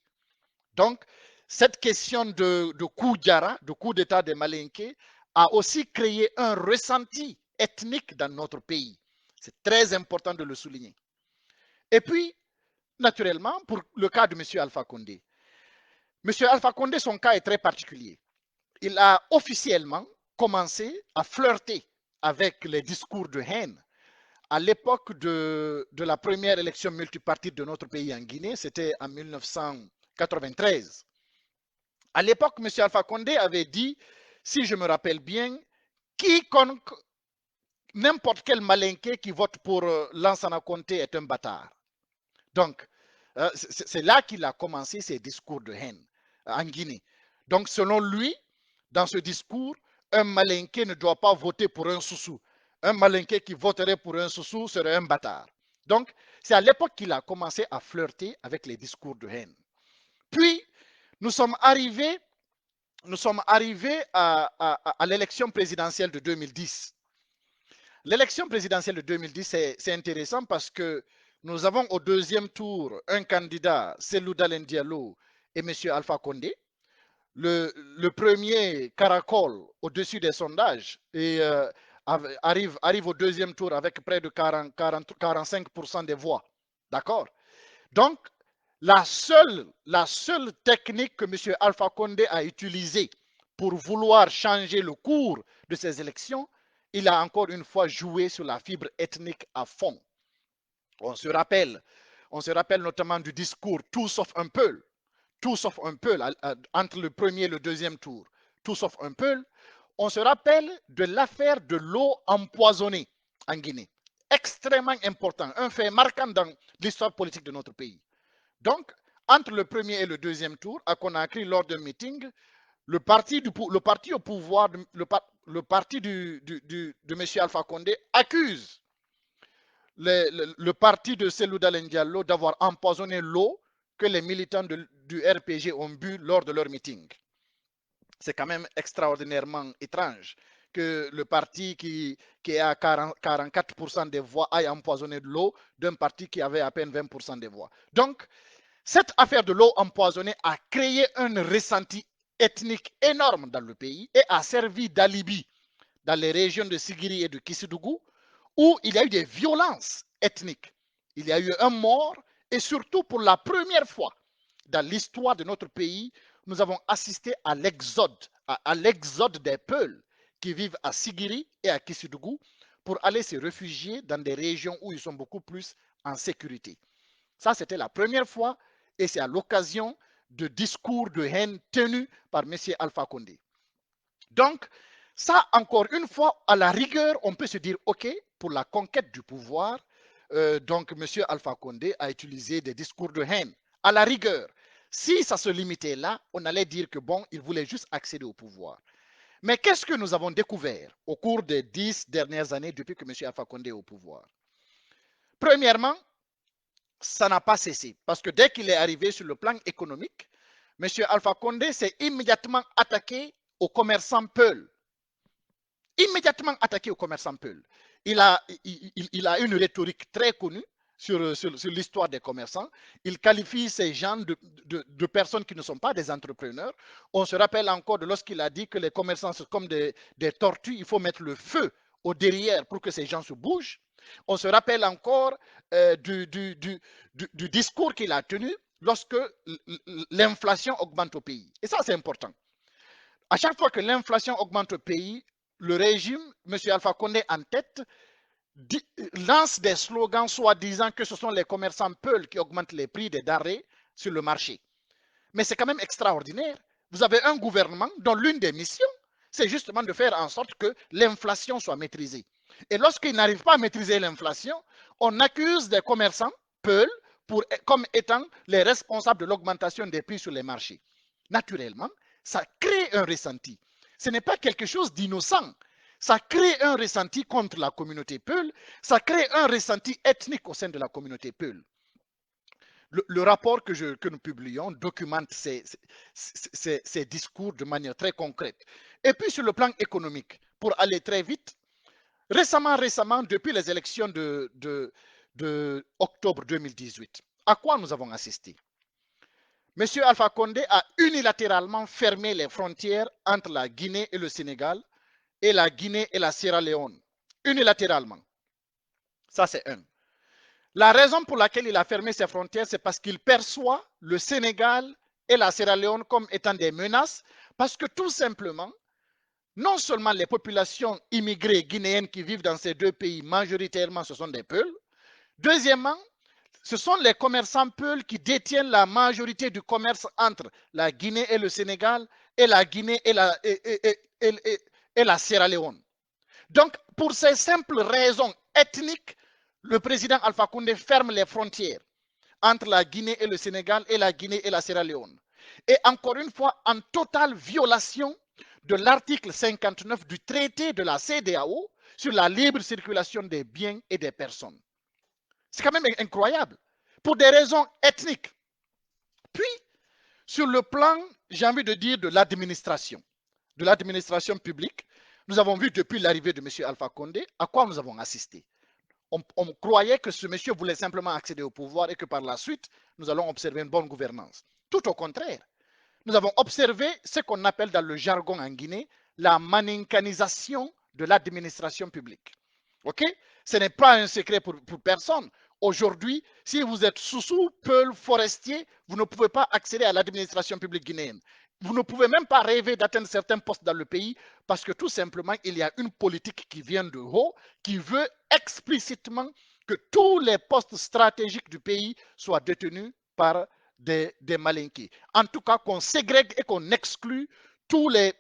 Donc, cette question de coup Diarra, de coup d'État des Malinqués, a aussi créé un ressenti ethnique dans notre pays. C'est très important de le souligner. Et puis, naturellement, pour le cas de M. Alpha Condé, M. Alpha Condé, son cas est très particulier. Il a officiellement commencé à flirter avec les discours de haine. À l'époque de la première élection multipartite de notre pays en Guinée, c'était en 1993. À l'époque, M. Alpha Condé avait dit, si je me rappelle bien, quiconque, n'importe quel malinqué qui vote pour Lansana Conté est un bâtard. Donc, c'est là qu'il a commencé ses discours de haine en Guinée. Donc, selon lui, dans ce discours, un malinqué ne doit pas voter pour un soussou. Un malinqué qui voterait pour un soussou serait un bâtard. Donc, c'est à l'époque qu'il a commencé à flirter avec les discours de haine. Puis, nous sommes arrivés à l'élection présidentielle de 2010. L'élection présidentielle de 2010, c'est intéressant parce que nous avons au deuxième tour un candidat, Cellou Dalein Diallo et M. Alpha Condé. Le premier caracole au-dessus des sondages et arrive au deuxième tour avec près de 45% des voix. D'accord? Donc, la seule technique que M. Alpha Condé a utilisée pour vouloir changer le cours de ces élections, il a encore une fois joué sur la fibre ethnique à fond. On se rappelle notamment du discours tout sauf un peu, entre le premier et le deuxième tour, tout sauf un peu. On se rappelle de l'affaire de l'eau empoisonnée en Guinée. Extrêmement important, un fait marquant dans l'histoire politique de notre pays. Donc, entre le premier et le deuxième tour, à Conakry, lors d'un meeting, le parti au pouvoir, le parti de M. Alpha Condé accuse le parti de Cellou Dalein Diallo d'avoir empoisonné l'eau que les militants du RPG ont bu lors de leur meeting. C'est quand même extraordinairement étrange que le parti qui est à 44% des voix aille empoisonner de l'eau d'un parti qui avait à peine 20% des voix. Donc, cette affaire de l'eau empoisonnée a créé un ressenti ethnique énorme dans le pays et a servi d'alibi dans les régions de Sigiri et de Kissidougou où il y a eu des violences ethniques. Il y a eu un mort et surtout pour la première fois dans l'histoire de notre pays, nous avons assisté à l'exode des Peuls qui vivent à Sigiri et à Kissidougou pour aller se réfugier dans des régions où ils sont beaucoup plus en sécurité. Ça, c'était la première fois et c'est à l'occasion de discours de haine tenus par M. Alpha Condé. Donc, ça, encore une fois, à la rigueur, on peut se dire, OK, pour la conquête du pouvoir, donc M. Alpha Condé a utilisé des discours de haine. À la rigueur, si ça se limitait là, on allait dire que bon, il voulait juste accéder au pouvoir. Mais qu'est-ce que nous avons découvert au cours des 10 dernières années depuis que M. Alpha Condé est au pouvoir? Premièrement, ça n'a pas cessé. Parce que dès qu'il est arrivé sur le plan économique, M. Alpha Condé s'est immédiatement attaqué aux commerçants Peul. Immédiatement attaqué aux commerçants Peul. Il a une rhétorique très connue sur l'histoire des commerçants. Il qualifie ces gens de personnes qui ne sont pas des entrepreneurs. On se rappelle encore de lorsqu'il a dit que les commerçants sont comme des tortues, il faut mettre le feu au derrière pour que ces gens se bougent. On se rappelle encore du discours qu'il a tenu lorsque l'inflation augmente au pays. Et ça, c'est important. À chaque fois que l'inflation augmente au pays, le régime, M. Alpha Condé en tête, lance des slogans soi-disant que ce sont les commerçants Peul qui augmentent les prix des denrées sur le marché. Mais c'est quand même extraordinaire. Vous avez un gouvernement dont l'une des missions, c'est justement de faire en sorte que l'inflation soit maîtrisée. Et lorsqu'il n'arrive pas à maîtriser l'inflation, on accuse des commerçants Peul comme étant les responsables de l'augmentation des prix sur les marchés. Naturellement, ça crée un ressenti. Ce n'est pas quelque chose d'innocent. Ça crée un ressenti contre la communauté Peul, ça crée un ressenti ethnique au sein de la communauté Peul. Le rapport que nous publions documente ces discours de manière très concrète. Et puis sur le plan économique, pour aller très vite, récemment, depuis les élections de octobre 2018, à quoi nous avons assisté? M. Alpha Condé a unilatéralement fermé les frontières entre la Guinée et le Sénégal et la Guinée et la Sierra Leone. Unilatéralement. Ça, c'est un. La raison pour laquelle il a fermé ses frontières, c'est parce qu'il perçoit le Sénégal et la Sierra Leone comme étant des menaces, parce que tout simplement, non seulement les populations immigrées guinéennes qui vivent dans ces deux pays, majoritairement, ce sont des Peuls. Deuxièmement, ce sont les commerçants Peuls qui détiennent la majorité du commerce entre la Guinée et le Sénégal et la Guinée et la Sierra Leone. Donc, pour ces simples raisons ethniques, le président Alpha Condé ferme les frontières entre la Guinée et le Sénégal et la Guinée et la Sierra Leone. Et encore une fois, en totale violation de l'article 59 du traité de la CEDEAO sur la libre circulation des biens et des personnes. C'est quand même incroyable, pour des raisons ethniques. Puis, sur le plan, j'ai envie de dire, de l'administration publique, nous avons vu depuis l'arrivée de M. Alpha Condé à quoi nous avons assisté. On croyait que ce monsieur voulait simplement accéder au pouvoir et que par la suite, nous allons observer une bonne gouvernance. Tout au contraire. Nous avons observé ce qu'on appelle dans le jargon en Guinée la manincanisation de l'administration publique. OK? Ce n'est pas un secret pour personne. Aujourd'hui, si vous êtes sous Peul, forestier, vous ne pouvez pas accéder à l'administration publique guinéenne. Vous ne pouvez même pas rêver d'atteindre certains postes dans le pays parce que tout simplement, il y a une politique qui vient de haut qui veut explicitement que tous les postes stratégiques du pays soient détenus par des malinqués. En tout cas, qu'on ségrègue et qu'on exclue tous les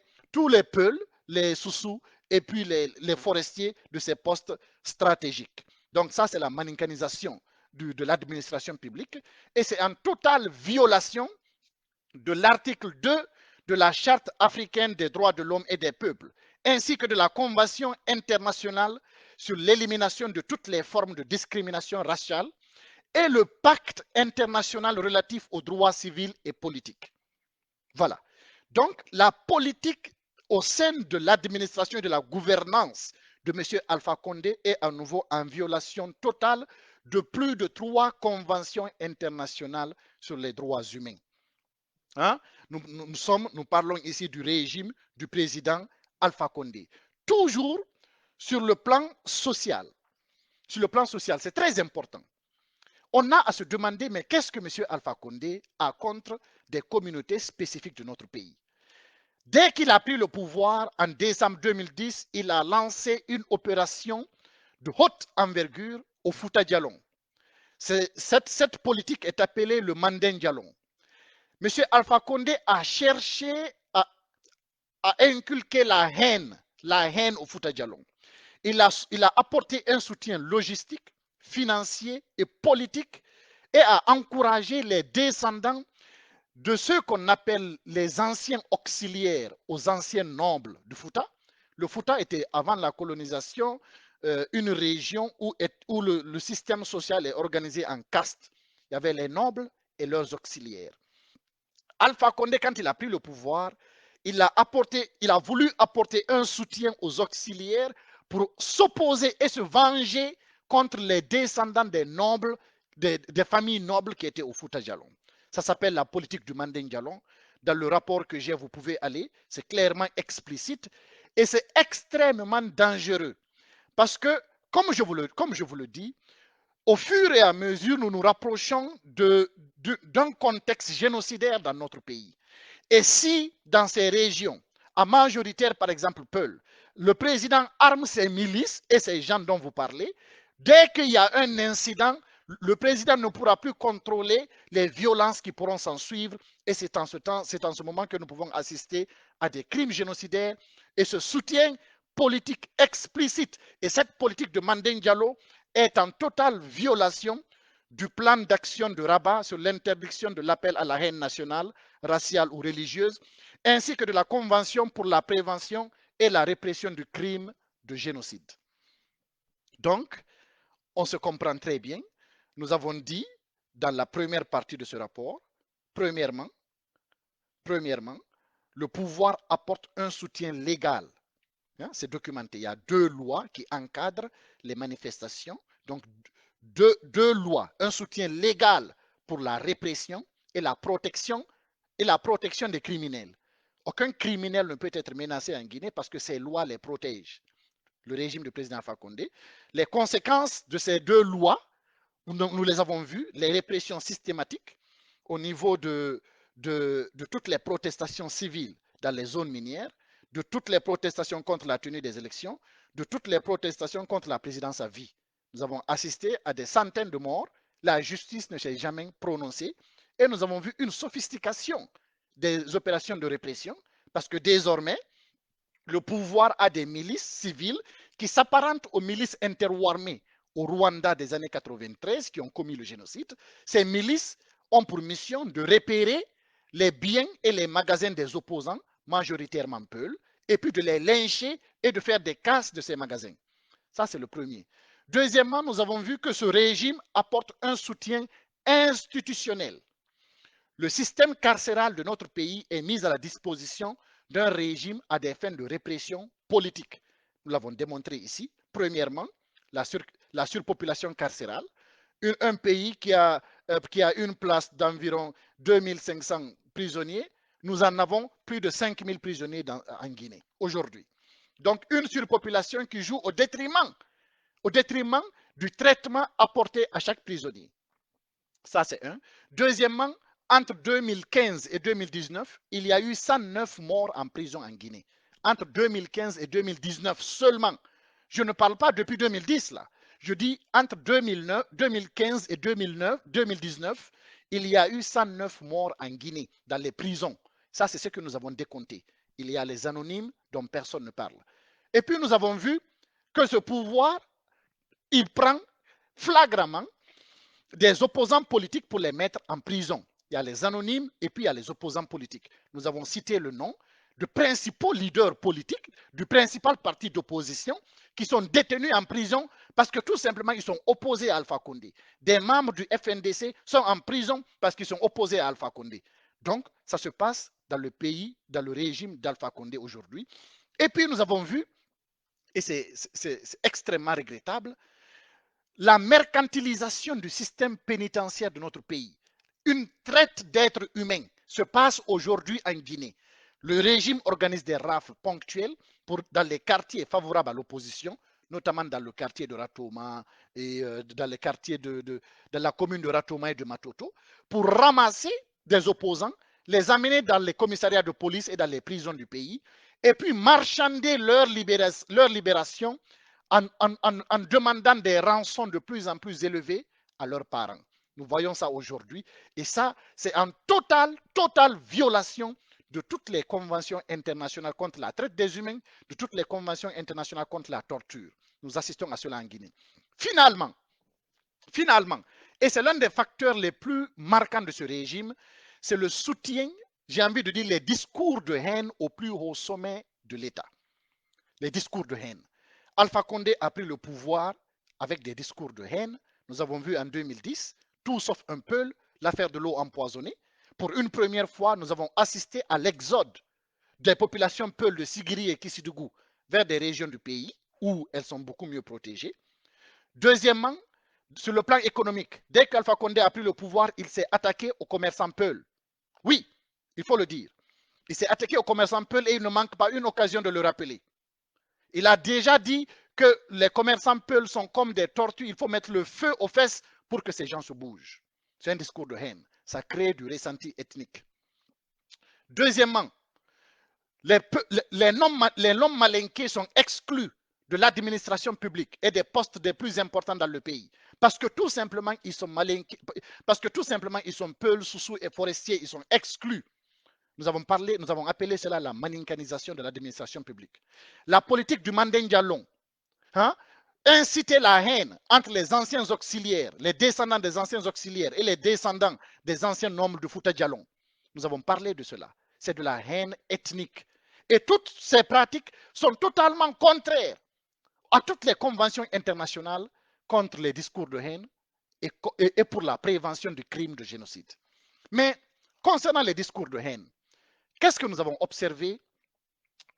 Peuls, les Soussous et puis les forestiers de ces postes stratégiques. Donc ça, c'est la manincanisation de l'administration publique et c'est en totale violation de l'article 2 de la Charte africaine des droits de l'homme et des peuples, ainsi que de la Convention internationale sur l'élimination de toutes les formes de discrimination raciale et le pacte international relatif aux droits civils et politiques. Voilà. Donc, la politique au sein de l'administration et de la gouvernance de M. Alpha Condé est à nouveau en violation totale de plus de 3 conventions internationales sur les droits humains. Hein? Nous parlons ici du régime du président Alpha Condé. Toujours sur le plan social. Sur le plan social, c'est très important. On a à se demander, mais qu'est-ce que M. Alpha Condé a contre des communautés spécifiques de notre pays? Dès qu'il a pris le pouvoir en décembre 2010, il a lancé une opération de haute envergure au Fouta Djallon. Cette politique est appelée le Mandin Djallon. M. Alpha Condé a cherché à inculquer la haine au Fouta Djallon. Il a apporté un soutien logistique, financier et politique et a encouragé les descendants de ceux qu'on appelle les anciens auxiliaires aux anciens nobles du Fouta. Le Fouta était, avant la colonisation, une région où le système social est organisé en castes. Il y avait les nobles et leurs auxiliaires. Alpha Condé, quand il a pris le pouvoir, il a voulu apporter un soutien aux auxiliaires pour s'opposer et se venger contre les descendants des nobles, des familles nobles qui étaient au Fouta Djallon. Ça s'appelle la politique du Manding Djallon. Dans le rapport que j'ai, vous pouvez aller. C'est clairement explicite et c'est extrêmement dangereux. Parce que, comme je vous le dis, au fur et à mesure, nous nous rapprochons d'un contexte génocidaire dans notre pays. Et si, dans ces régions, à majoritaire, par exemple, Peul, le président arme ses milices et ces gens dont vous parlez, dès qu'il y a un incident, le président ne pourra plus contrôler les violences qui pourront s'en suivre. Et c'est en ce moment que nous pouvons assister à des crimes génocidaires. Et ce soutien politique explicite, et cette politique de Manding Diallo est en totale violation du plan d'action de Rabat sur l'interdiction de l'appel à la haine nationale, raciale ou religieuse, ainsi que de la Convention pour la prévention et la répression du crime de génocide. Donc, on se comprend très bien. Nous avons dit dans la première partie de ce rapport, premièrement, le pouvoir apporte un soutien légal. C'est documenté. Il y a 2 lois qui encadrent les manifestations. Donc, deux lois, un soutien légal pour la répression et la protection des criminels. Aucun criminel ne peut être menacé en Guinée parce que ces lois les protègent. Le régime du président Alpha Condé. Les conséquences de ces 2 lois, nous les avons vues, les répressions systématiques au niveau de toutes les protestations civiles dans les zones minières, de toutes les protestations contre la tenue des élections, de toutes les protestations contre la présidence à vie. Nous avons assisté à des centaines de morts, la justice ne s'est jamais prononcée et nous avons vu une sophistication des opérations de répression parce que désormais, le pouvoir a des milices civiles qui s'apparentent aux milices interwarmées au Rwanda des années 93 qui ont commis le génocide. Ces milices ont pour mission de repérer les biens et les magasins des opposants, majoritairement Peuls, et puis de les lyncher et de faire des casses de ces magasins. Ça, c'est le premier. Deuxièmement, nous avons vu que ce régime apporte un soutien institutionnel. Le système carcéral de notre pays est mis à la disposition d'un régime à des fins de répression politique. Nous l'avons démontré ici. Premièrement, la surpopulation carcérale. Un pays qui a une place d'environ 2500 prisonniers, nous en avons plus de 5000 prisonniers en Guinée aujourd'hui. Donc une surpopulation qui joue au détriment du traitement apporté à chaque prisonnier. Ça, c'est un. Deuxièmement, entre 2015 et 2019, il y a eu 109 morts en prison en Guinée. Entre 2015 et 2019 seulement. Je ne parle pas depuis 2010 là. Je dis entre 2015 et 2019, il y a eu 109 morts en Guinée dans les prisons. Ça, c'est ce que nous avons décompté. Il y a les anonymes dont personne ne parle. Et puis, nous avons vu que ce pouvoir, il prend flagramment des opposants politiques pour les mettre en prison. Il y a les anonymes et puis il y a les opposants politiques. Nous avons cité le nom de principaux leaders politiques du principal parti d'opposition qui sont détenus en prison parce que tout simplement ils sont opposés à Alpha Condé. Des membres du FNDC sont en prison parce qu'ils sont opposés à Alpha Condé. Donc, ça se passe dans le pays, dans le régime d'Alpha Condé aujourd'hui. Et puis, nous avons vu, et c'est extrêmement regrettable, la mercantilisation du système pénitentiaire de notre pays. Une traite d'êtres humains se passe aujourd'hui en Guinée. Le régime organise des rafles ponctuelles dans les quartiers favorables à l'opposition, notamment dans le quartier de Ratoma et dans les quartiers de la commune de Ratoma et de Matoto, pour ramasser des opposants, les amener dans les commissariats de police et dans les prisons du pays, et puis marchander leur libération en demandant des rançons de plus en plus élevées à leurs parents. Nous voyons ça aujourd'hui. Et ça, c'est en totale violation de toutes les conventions internationales contre la traite des humains, de toutes les conventions internationales contre la torture. Nous assistons à cela en Guinée. Finalement, et c'est l'un des facteurs les plus marquants de ce régime, c'est le soutien, j'ai envie de dire, les discours de haine au plus haut sommet de l'État. Les discours de haine. Alpha Condé a pris le pouvoir avec des discours de haine. Nous avons vu en 2010, tout sauf un Peul, l'affaire de l'eau empoisonnée. Pour une première fois, nous avons assisté à l'exode des populations Peul de Sigiri et Kissidougou vers des régions du pays où elles sont beaucoup mieux protégées. Deuxièmement, sur le plan économique, dès qu'Alpha Condé a pris le pouvoir, il s'est attaqué aux commerçants Peul. Oui, il faut le dire. Il s'est attaqué aux commerçants Peul et il ne manque pas une occasion de le rappeler. Il a déjà dit que les commerçants Peul sont comme des tortues, il faut mettre le feu aux fesses pour que ces gens se bougent. C'est un discours de haine. Ça crée du ressenti ethnique. Deuxièmement, les noms malinqués sont exclus de l'administration publique et des postes les plus importants dans le pays. Parce que tout simplement, ils sont malinqués, parce que tout simplement, ils sont Peul, Soussou et forestiers, ils sont exclus. Nous avons appelé cela la maninkanisation de l'administration publique. La politique du Mandeng Diallo, inciter la haine entre les anciens auxiliaires, les descendants des anciens auxiliaires et les descendants des anciens nobles de Fouta Djallon. Nous avons parlé de cela. C'est de la haine ethnique. Et toutes ces pratiques sont totalement contraires à toutes les conventions internationales contre les discours de haine et pour la prévention du crime de génocide. Mais concernant les discours de haine, qu'est-ce que nous avons observé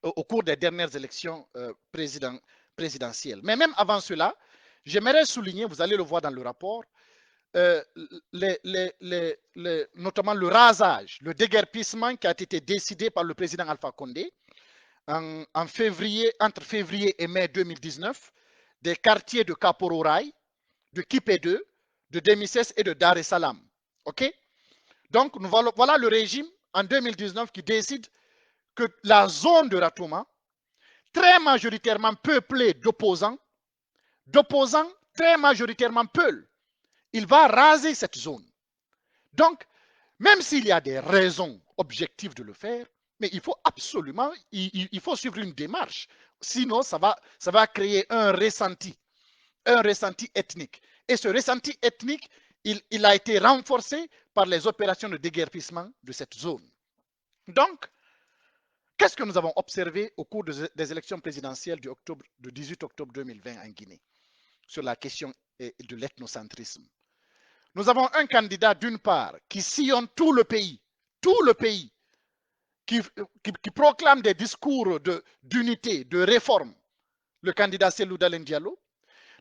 au cours des dernières élections présidentielles? Mais même avant cela, j'aimerais souligner, vous allez le voir dans le rapport, notamment le rasage, le déguerpissement qui a été décidé par le président Alpha Condé en février, entre février et mai 2019, des quartiers de Kapororaï, de Kipé-2, de Demisses et de Dar es Salaam. OK? Donc, voilà le régime en 2019 qui décide que la zone de Ratouma, très majoritairement peuplée d'opposants très majoritairement Peuls, il va raser cette zone. Donc, même s'il y a des raisons objectives de le faire, mais il faut absolument, il faut suivre une démarche. Sinon, ça va créer un ressenti ethnique. Et ce ressenti ethnique, il a été renforcé par les opérations de déguerpissement de cette zone. Donc, qu'est-ce que nous avons observé au cours des élections présidentielles du 18 octobre 2020 en Guinée sur la question de l'ethnocentrisme? Nous avons un candidat, d'une part, qui sillonne tout le pays, qui proclame des discours d'unité, de réforme, le candidat Cellou Dalein Diallo.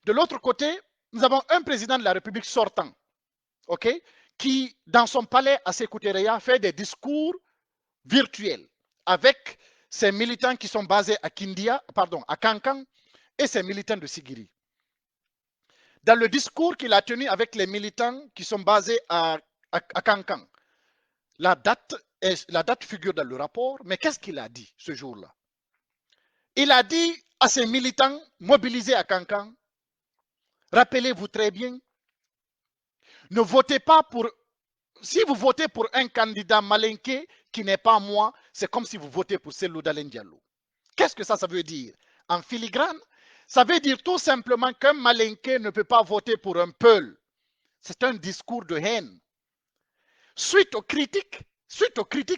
De l'autre côté, nous avons un président de la République sortant, okay, qui, dans son palais à Sékou Touré, fait des discours virtuels avec ses militants qui sont basés à Kankan et ses militants de Sigiri. Dans le discours qu'il a tenu avec les militants qui sont basés à Kankan, la date figure dans le rapport, mais qu'est-ce qu'il a dit ce jour-là? Il a dit à ses militants mobilisés à Kankan, rappelez-vous très bien, ne votez pas pour... Si vous votez pour un candidat malinqué qui n'est pas moi, c'est comme si vous votez pour Cellou Dalein Diallo. Qu'est-ce que ça veut dire? En filigrane, ça veut dire tout simplement qu'un malinqué ne peut pas voter pour un Peul. C'est un discours de haine. Suite aux critiques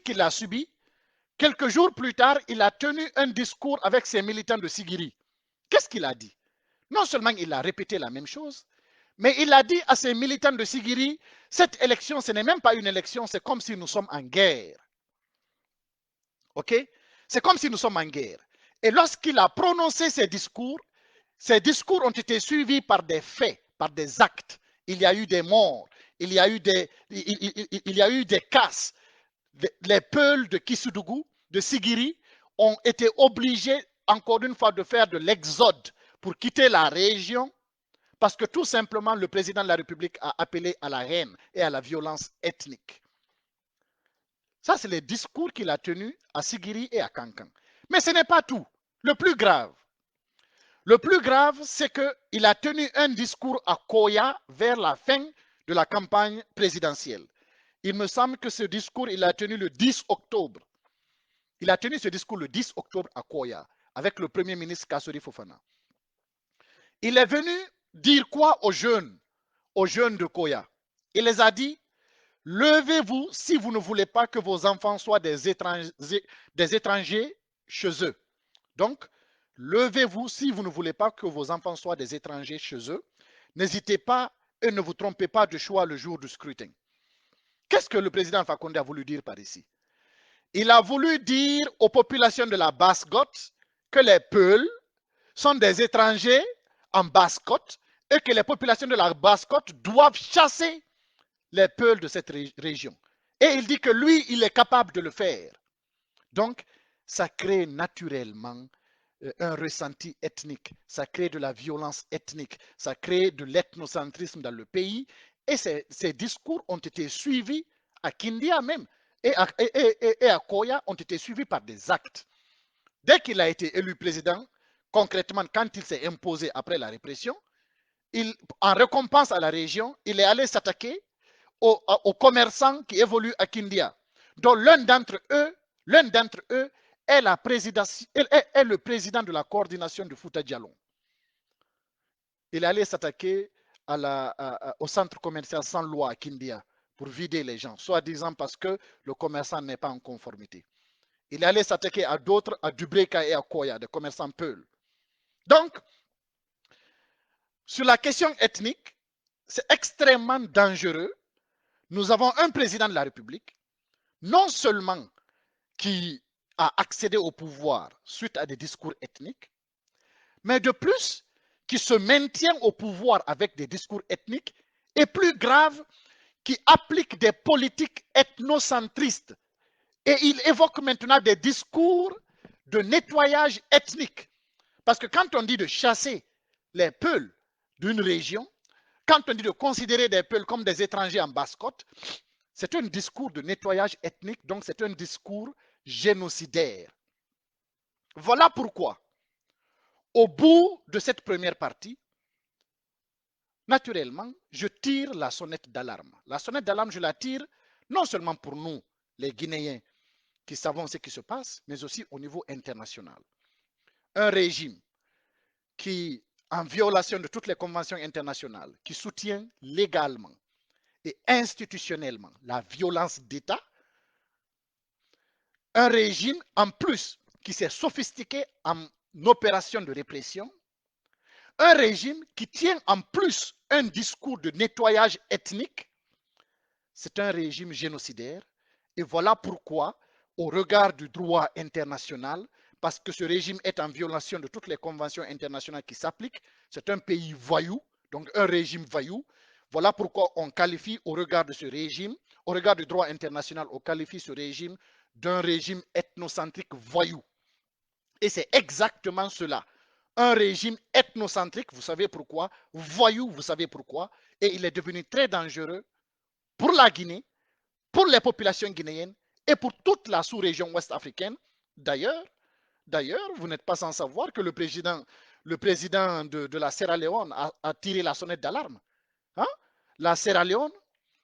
qu'il a subies, quelques jours plus tard, il a tenu un discours avec ses militants de Sigiri. Qu'est-ce qu'il a dit? Non seulement il a répété la même chose, mais il a dit à ses militants de Sigiri, cette élection, ce n'est même pas une élection, c'est comme si nous sommes en guerre. OK? C'est comme si nous sommes en guerre. Et lorsqu'il a prononcé ces discours ont été suivis par des faits, par des actes. Il y a eu des morts, il y a eu des casses. Les Peuls de Kisudougou, de Sigiri, ont été obligés, encore une fois, de faire de l'exode pour quitter la région parce que tout simplement, le président de la République a appelé à la haine et à la violence ethnique. Ça, c'est les discours qu'il a tenus à Sigiri et à Kankan. Mais ce n'est pas tout. Le plus grave, c'est qu'il a tenu un discours à Koya vers la fin de la campagne présidentielle. Il me semble que ce discours, il a tenu le 10 octobre. Il a tenu ce discours le 10 octobre à Koya avec le premier ministre Kassori Fofana. Il est venu dire quoi aux jeunes de Koya? Il les a dit, levez-vous si vous ne voulez pas que vos enfants soient des étrangers chez eux. Donc, levez-vous si vous ne voulez pas que vos enfants soient des étrangers chez eux. N'hésitez pas et ne vous trompez pas de choix le jour du scrutin. Qu'est-ce que le président Fakonde a voulu dire par ici? Il a voulu dire aux populations de la Basse-Côte que les Peuls sont des étrangers en Basse-Côte et que les populations de la Basse-Côte doivent chasser les Peuls de cette région. Et il dit que lui, il est capable de le faire. Donc, ça crée naturellement un ressenti ethnique, ça crée de la violence ethnique, ça crée de l'ethnocentrisme dans le pays. Et ces discours ont été suivis à Kindia même et à Koya ont été suivis par des actes. Dès qu'il a été élu président, concrètement, quand il s'est imposé après la répression, en récompense à la région, il est allé s'attaquer aux commerçants qui évoluent à Kindia, dont l'un d'entre eux est le président de la coordination de Fouta Djallon. il est allé s'attaquer au centre commercial sans loi à Kindia pour vider les gens, soi-disant parce que le commerçant n'est pas en conformité. Il est allé s'attaquer à d'autres, à Dubreka et à Koya, des commerçants Peul. Donc, sur la question ethnique, c'est extrêmement dangereux. Nous avons un président de la République, non seulement qui a accédé au pouvoir suite à des discours ethniques, mais de plus, qui se maintient au pouvoir avec des discours ethniques, et plus grave, qui applique des politiques ethnocentristes. Et il évoque maintenant des discours de nettoyage ethnique. Parce que quand on dit de chasser les Peuls d'une région, quand on dit de considérer des Peuls comme des étrangers en basse-côte, c'est un discours de nettoyage ethnique, donc c'est un discours génocidaire. Voilà pourquoi, au bout de cette première partie, naturellement, je tire la sonnette d'alarme. La sonnette d'alarme, je la tire non seulement pour nous, les Guinéens, qui savons ce qui se passe, mais aussi au niveau international. Un régime qui, en violation de toutes les conventions internationales, qui soutient légalement et institutionnellement la violence d'État, un régime en plus qui s'est sophistiqué en opération de répression, un régime qui tient en plus un discours de nettoyage ethnique, c'est un régime génocidaire. Et voilà pourquoi, au regard du droit international, parce que ce régime est en violation de toutes les conventions internationales qui s'appliquent, c'est un pays voyou, donc un régime voyou. Voilà pourquoi on qualifie au regard de ce régime, au regard du droit international, on qualifie ce régime d'un régime ethnocentrique voyou. Et c'est exactement cela. Un régime ethnocentrique, vous savez pourquoi, voyou, vous savez pourquoi, et il est devenu très dangereux pour la Guinée, pour les populations guinéennes et pour toute la sous-région ouest-africaine. D'ailleurs, vous n'êtes pas sans savoir que le président de la Sierra Leone a tiré la sonnette d'alarme. Hein? La Sierra Leone,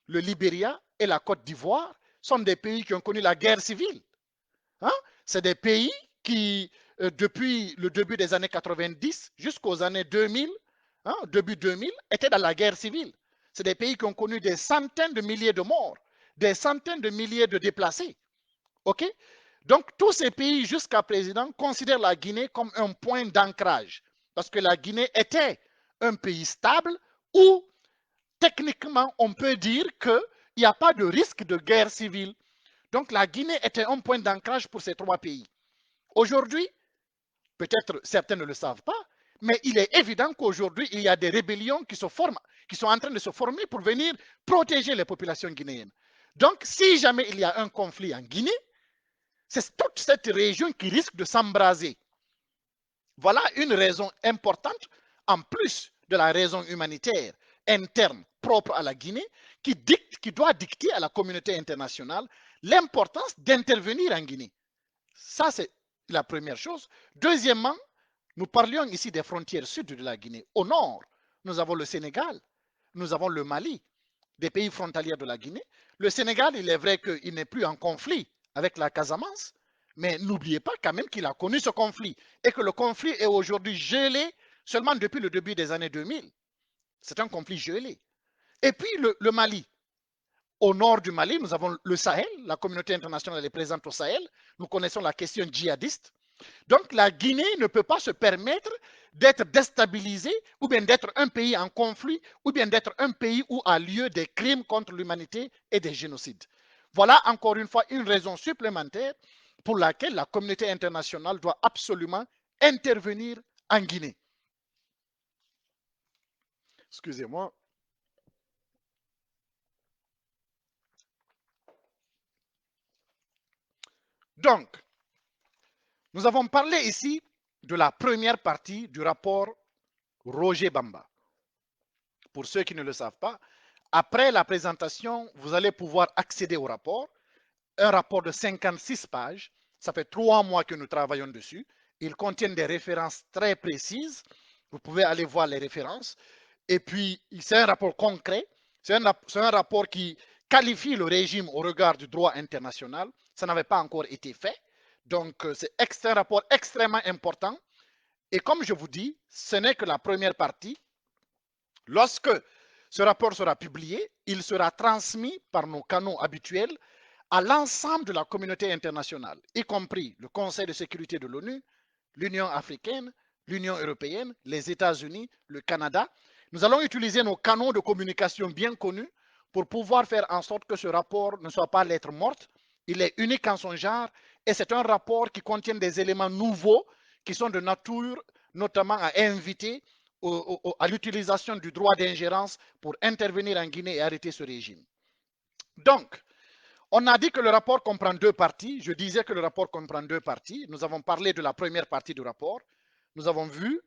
le Libéria et la Côte d'Ivoire sont des pays qui ont connu la guerre civile. Hein? C'est des pays qui, depuis le début des années 90 jusqu'aux années 2000, début 2000, étaient dans la guerre civile. C'est des pays qui ont connu des centaines de milliers de morts, des centaines de milliers de déplacés. OK? Donc, tous ces pays, jusqu'à présent, considèrent la Guinée comme un point d'ancrage. Parce que la Guinée était un pays stable où, techniquement, on peut dire qu'il n'y a pas de risque de guerre civile. Donc, la Guinée était un point d'ancrage pour ces trois pays. Aujourd'hui, peut-être certains ne le savent pas, mais il est évident qu'aujourd'hui, il y a des rébellions qui se forment, qui sont en train de se former pour venir protéger les populations guinéennes. Donc, si jamais il y a un conflit en Guinée, c'est toute cette région qui risque de s'embraser. Voilà une raison importante, en plus de la raison humanitaire interne propre à la Guinée, qui doit dicter à la communauté internationale l'importance d'intervenir en Guinée. Ça, c'est la première chose. Deuxièmement, nous parlions ici des frontières sud de la Guinée. Au nord, nous avons le Sénégal, nous avons le Mali, des pays frontaliers de la Guinée. Le Sénégal, il est vrai qu'il n'est plus en conflit avec la Casamance, mais n'oubliez pas quand même qu'il a connu ce conflit et que le conflit est aujourd'hui gelé seulement depuis le début des années 2000. C'est un conflit gelé. Et puis le Mali. Au nord du Mali, nous avons le Sahel. La communauté internationale est présente au Sahel. Nous connaissons la question djihadiste. Donc la Guinée ne peut pas se permettre d'être déstabilisée ou bien d'être un pays en conflit ou bien d'être un pays où a lieu des crimes contre l'humanité et des génocides. Voilà encore une fois une raison supplémentaire pour laquelle la communauté internationale doit absolument intervenir en Guinée. Excusez-moi. Donc, nous avons parlé ici de la première partie du rapport Roger Bamba. Pour ceux qui ne le savent pas, après la présentation, vous allez pouvoir accéder au rapport. Un rapport de 56 pages. Ça fait 3 mois que nous travaillons dessus. Il contient des références très précises. Vous pouvez aller voir les références. Et puis, c'est un rapport concret. C'est un rapport qui qualifie le régime au regard du droit international. Ça n'avait pas encore été fait. Donc, c'est un rapport extrêmement important. Et comme je vous dis, ce n'est que la première partie. Lorsque ce rapport sera publié, il sera transmis par nos canaux habituels à l'ensemble de la communauté internationale, y compris le Conseil de sécurité de l'ONU, l'Union africaine, l'Union européenne, les États-Unis, le Canada. Nous allons utiliser nos canaux de communication bien connus pour pouvoir faire en sorte que ce rapport ne soit pas lettre morte. Il est unique en son genre et c'est un rapport qui contient des éléments nouveaux qui sont de nature notamment à inviter à l'utilisation du droit d'ingérence pour intervenir en Guinée et arrêter ce régime. Donc, on a dit que le rapport comprend deux parties. Je disais que le rapport comprend deux parties. Nous avons parlé de la première partie du rapport. Nous avons vu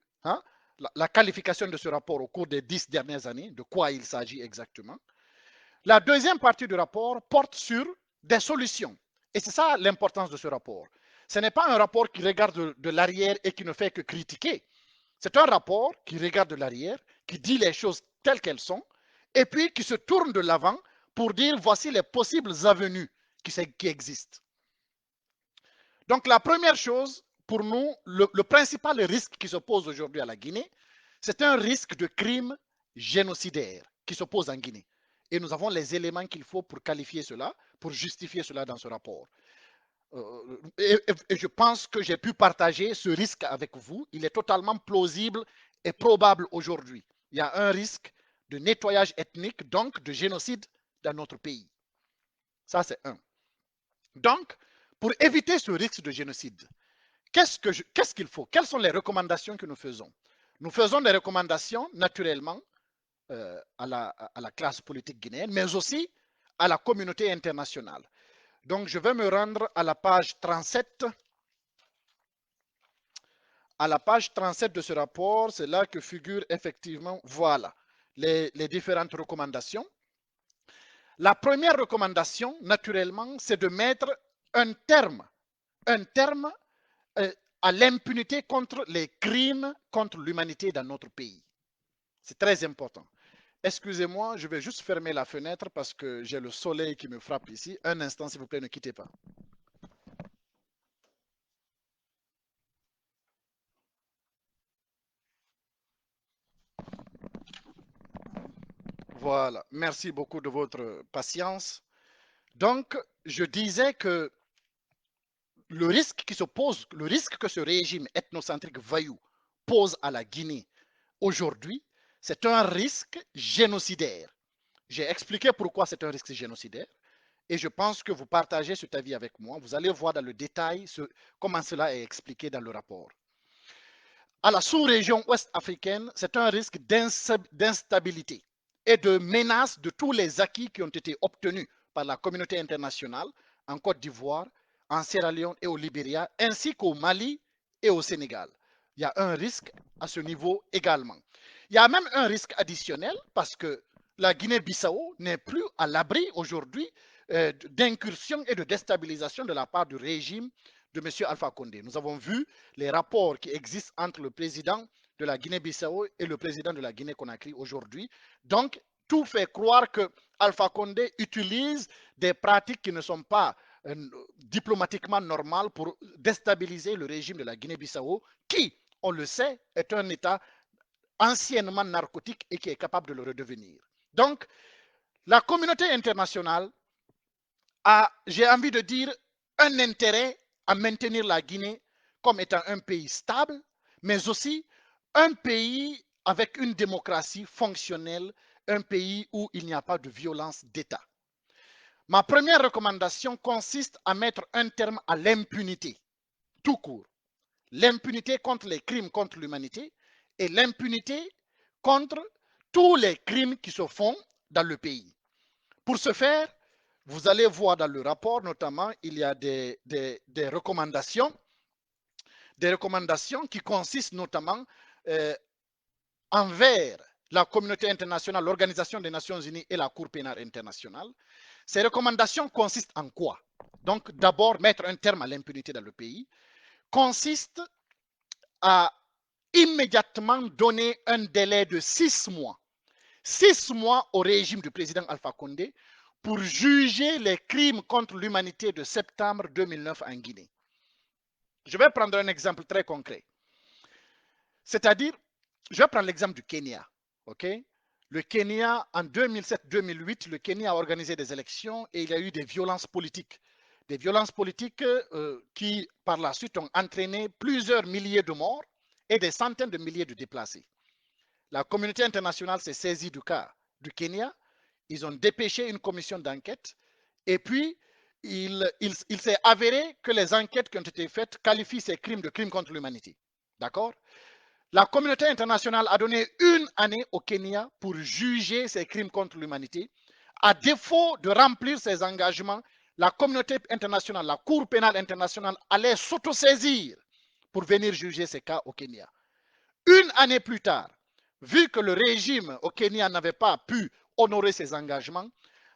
la qualification de ce rapport au cours des 10 dernières années, de quoi il s'agit exactement. La deuxième partie du rapport porte sur des solutions. Et c'est ça l'importance de ce rapport. Ce n'est pas un rapport qui regarde de l'arrière et qui ne fait que critiquer. C'est un rapport qui regarde de l'arrière, qui dit les choses telles qu'elles sont, et puis qui se tourne de l'avant pour dire voici les possibles avenues qui existent. Donc la première chose, pour nous, le principal risque qui se pose aujourd'hui à la Guinée, c'est un risque de crime génocidaire qui se pose en Guinée. Et nous avons les éléments qu'il faut pour qualifier cela, pour justifier cela dans ce rapport. Et je pense que j'ai pu partager ce risque avec vous. Il est totalement plausible et probable aujourd'hui. Il y a un risque de nettoyage ethnique, donc de génocide dans notre pays. Ça, c'est un. Donc, pour éviter ce risque de génocide, qu'est-ce qu'il faut? Quelles sont les recommandations que nous faisons? Nous faisons des recommandations, naturellement, à la classe politique guinéenne, mais aussi à la communauté internationale. Donc, je vais me rendre à la page 37. À la page 37 de ce rapport, c'est là que figurent effectivement, voilà, les différentes recommandations. La première recommandation, naturellement, c'est de mettre un terme à l'impunité contre les crimes contre l'humanité dans notre pays. C'est très important. Excusez-moi, je vais juste fermer la fenêtre parce que j'ai le soleil qui me frappe ici. Un instant, s'il vous plaît, ne quittez pas. Voilà, merci beaucoup de votre patience. Donc, je disais que le risque qui se pose, le risque que ce régime ethnocentrique vaillou pose à la Guinée aujourd'hui, c'est un risque génocidaire. J'ai expliqué pourquoi c'est un risque génocidaire et je pense que vous partagez cet avis avec moi. Vous allez voir dans le détail comment cela est expliqué dans le rapport. À la sous-région ouest africaine, c'est un risque d'instabilité et de menace de tous les acquis qui ont été obtenus par la communauté internationale en Côte d'Ivoire, en Sierra Leone et au Libéria, ainsi qu'au Mali et au Sénégal. Il y a un risque à ce niveau également. Il y a même un risque additionnel parce que la Guinée-Bissau n'est plus à l'abri aujourd'hui d'incursion et de déstabilisation de la part du régime de M. Alpha Condé. Nous avons vu les rapports qui existent entre le président de la Guinée-Bissau et le président de la Guinée-Conakry aujourd'hui. Donc, tout fait croire que Alpha Condé utilise des pratiques qui ne sont pas diplomatiquement normales pour déstabiliser le régime de la Guinée-Bissau, qui, on le sait, est un État anciennement narcotique et qui est capable de le redevenir. Donc, la communauté internationale a, j'ai envie de dire, un intérêt à maintenir la Guinée comme étant un pays stable, mais aussi un pays avec une démocratie fonctionnelle, un pays où il n'y a pas de violence d'État. Ma première recommandation consiste à mettre un terme à l'impunité, tout court. L'impunité contre les crimes contre l'humanité et l'impunité contre tous les crimes qui se font dans le pays. Pour ce faire, vous allez voir dans le rapport, notamment, il y a des recommandations qui consistent notamment envers la communauté internationale, l'Organisation des Nations Unies et la Cour pénale internationale. Ces recommandations consistent en quoi? Donc, d'abord, mettre un terme à l'impunité dans le pays consiste à immédiatement donner un délai de 6 mois. 6 mois au régime du président Alpha Condé pour juger les crimes contre l'humanité de septembre 2009 en Guinée. Je vais prendre un exemple très concret. C'est-à-dire, je vais prendre l'exemple du Kenya. Okay? Le Kenya, en 2007-2008, le Kenya a organisé des élections et il y a eu des violences politiques. Des violences politiques qui, par la suite, ont entraîné plusieurs milliers de morts et des centaines de milliers de déplacés. La communauté internationale s'est saisie du cas du Kenya. Ils ont dépêché une commission d'enquête et puis il s'est avéré que les enquêtes qui ont été faites qualifient ces crimes de crimes contre l'humanité. D'accord? La communauté internationale a donné une année au Kenya pour juger ces crimes contre l'humanité. À défaut de remplir ses engagements, la communauté internationale, la Cour pénale internationale allait s'autosaisir pour venir juger ces cas au Kenya. Une année plus tard, vu que le régime au Kenya n'avait pas pu honorer ses engagements,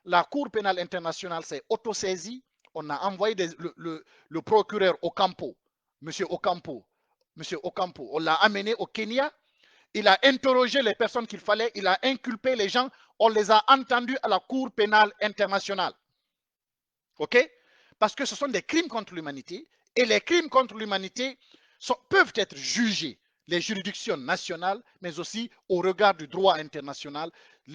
la Cour pénale internationale s'est autosaisie. On a envoyé le procureur Ocampo, Monsieur Ocampo, on l'a amené au Kenya. Il a interrogé les personnes qu'il fallait, il a inculpé les gens, on les a entendus à la Cour pénale internationale. OK? Parce que ce sont des crimes contre l'humanité et les crimes contre l'humanité peuvent être jugés, les juridictions nationales, mais aussi au regard du droit international.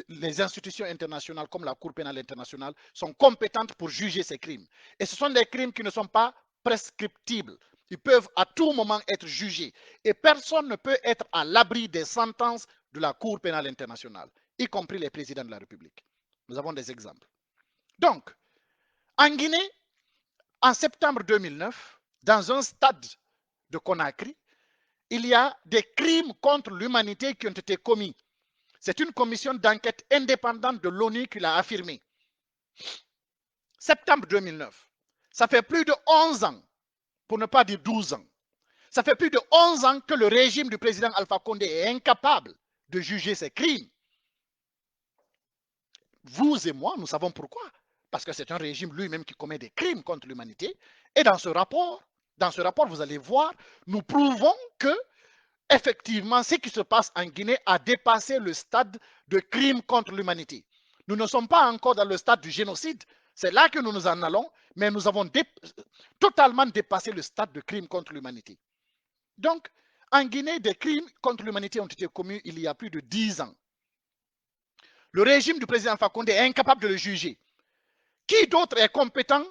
Les institutions internationales comme la Cour pénale internationale sont compétentes pour juger ces crimes. Et ce sont des crimes qui ne sont pas prescriptibles. Ils peuvent à tout moment être jugés. Et personne ne peut être à l'abri des sentences de la Cour pénale internationale, y compris les présidents de la République. Nous avons des exemples. Donc, en Guinée, en septembre 2009, dans un stade de Conakry, il y a des crimes contre l'humanité qui ont été commis. C'est une commission d'enquête indépendante de l'ONU qui l'a affirmé. Septembre 2009. Ça fait plus de 11 ans, pour ne pas dire 12 ans. Ça fait plus de 11 ans que le régime du président Alpha Condé est incapable de juger ces crimes. Vous et moi, nous savons pourquoi. Parce que c'est un régime lui-même qui commet des crimes contre l'humanité. Et dans ce rapport, vous allez voir, nous prouvons que effectivement, ce qui se passe en Guinée a dépassé le stade de crime contre l'humanité. Nous ne sommes pas encore dans le stade du génocide. C'est là que nous nous en allons, mais nous avons totalement dépassé le stade de crime contre l'humanité. Donc, en Guinée, des crimes contre l'humanité ont été commis il y a plus de 10 ans. Le régime du président Alpha Condé est incapable de le juger. Qui d'autre est compétent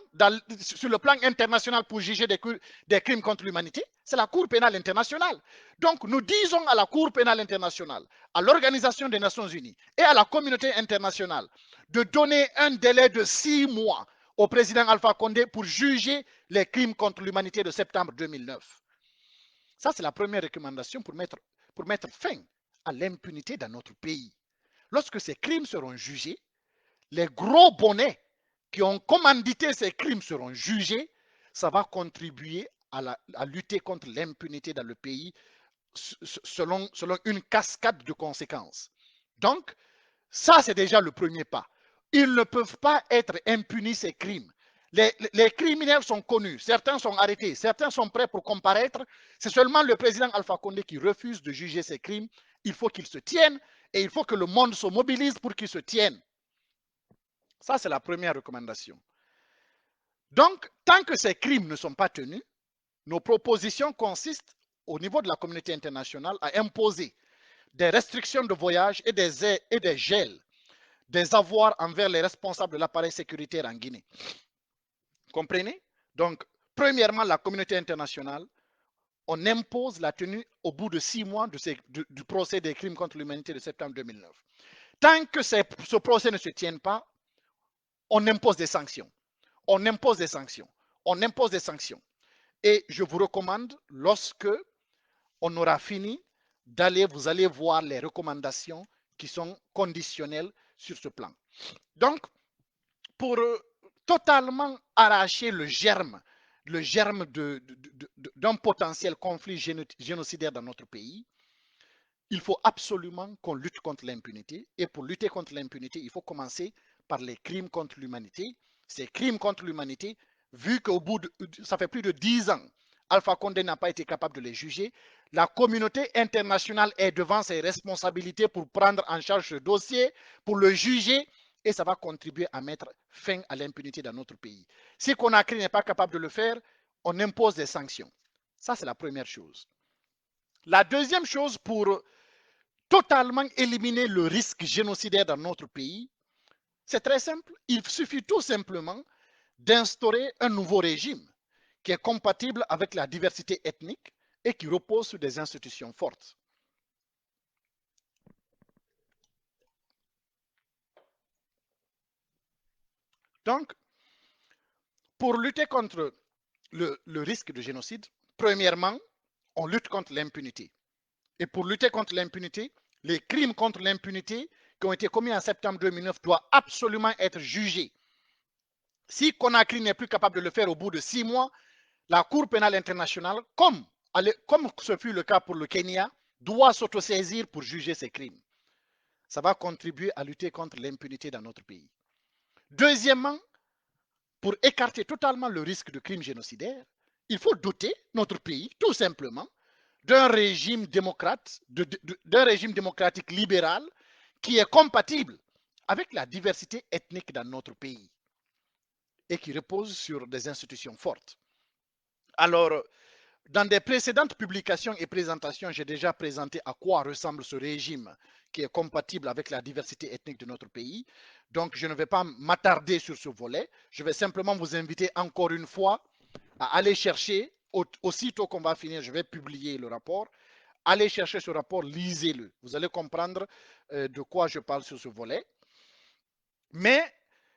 sur le plan international pour juger des crimes contre l'humanité? C'est la Cour pénale internationale. Donc, nous disons à la Cour pénale internationale, à l'Organisation des Nations Unies et à la communauté internationale de donner un délai de 6 mois au président Alpha Condé pour juger les crimes contre l'humanité de septembre 2009. Ça, c'est la première recommandation pour mettre fin à l'impunité dans notre pays. Lorsque ces crimes seront jugés, les gros bonnets qui ont commandité ces crimes seront jugés, ça va contribuer à lutter contre l'impunité dans le pays selon une cascade de conséquences. Donc, ça, c'est déjà le premier pas. Ils ne peuvent pas être impunis, ces crimes. Les criminels sont connus, certains sont arrêtés, certains sont prêts pour comparaître. C'est seulement le président Alpha Condé qui refuse de juger ces crimes. Il faut qu'il se tienne et il faut que le monde se mobilise pour qu'il se tienne. Ça, c'est la première recommandation. Donc, tant que ces crimes ne sont pas tenus, nos propositions consistent, au niveau de la communauté internationale, à imposer des restrictions de voyage et des gels des avoirs envers les responsables de l'appareil sécuritaire en Guinée. Comprenez? Donc, premièrement, la communauté internationale, on impose la tenue au bout de 6 mois du procès des crimes contre l'humanité de septembre 2009. Tant que ce procès ne se tienne pas, on impose des sanctions. On impose des sanctions. On impose des sanctions. Et je vous recommande, lorsque on aura fini, vous allez voir les recommandations qui sont conditionnelles sur ce plan. Donc, pour totalement arracher le germe d'un potentiel conflit génocidaire dans notre pays, il faut absolument qu'on lutte contre l'impunité. Et pour lutter contre l'impunité, il faut commencer par les crimes contre l'humanité. Ces crimes contre l'humanité, vu qu'au bout ça fait plus de 10 ans, Alpha Condé n'a pas été capable de les juger, la communauté internationale est devant ses responsabilités pour prendre en charge ce dossier, pour le juger, et ça va contribuer à mettre fin à l'impunité dans notre pays. Si Conakry n'est pas capable de le faire, on impose des sanctions. Ça, c'est la première chose. La deuxième chose pour totalement éliminer le risque génocidaire dans notre pays, c'est très simple. Il suffit tout simplement d'instaurer un nouveau régime qui est compatible avec la diversité ethnique et qui repose sur des institutions fortes. Donc, pour lutter contre le risque de génocide, premièrement, on lutte contre l'impunité. Et pour lutter contre l'impunité, les crimes contre l'impunité qui ont été commis en septembre 2009 doivent absolument être jugés. Si Conakry n'est plus capable de le faire au bout de 6 mois, la Cour pénale internationale, comme ce fut le cas pour le Kenya, doit s'autosaisir pour juger ces crimes. Ça va contribuer à lutter contre l'impunité dans notre pays. Deuxièmement, pour écarter totalement le risque de crimes génocidaires, il faut doter notre pays, tout simplement, d'un régime démocratique libéral qui est compatible avec la diversité ethnique dans notre pays et qui repose sur des institutions fortes. Alors, dans des précédentes publications et présentations, j'ai déjà présenté à quoi ressemble ce régime qui est compatible avec la diversité ethnique de notre pays. Donc, je ne vais pas m'attarder sur ce volet. Je vais simplement vous inviter encore une fois à aller chercher, aussitôt qu'on va finir, je vais publier le rapport. Allez chercher ce rapport, lisez-le. Vous allez comprendre de quoi je parle sur ce volet. Mais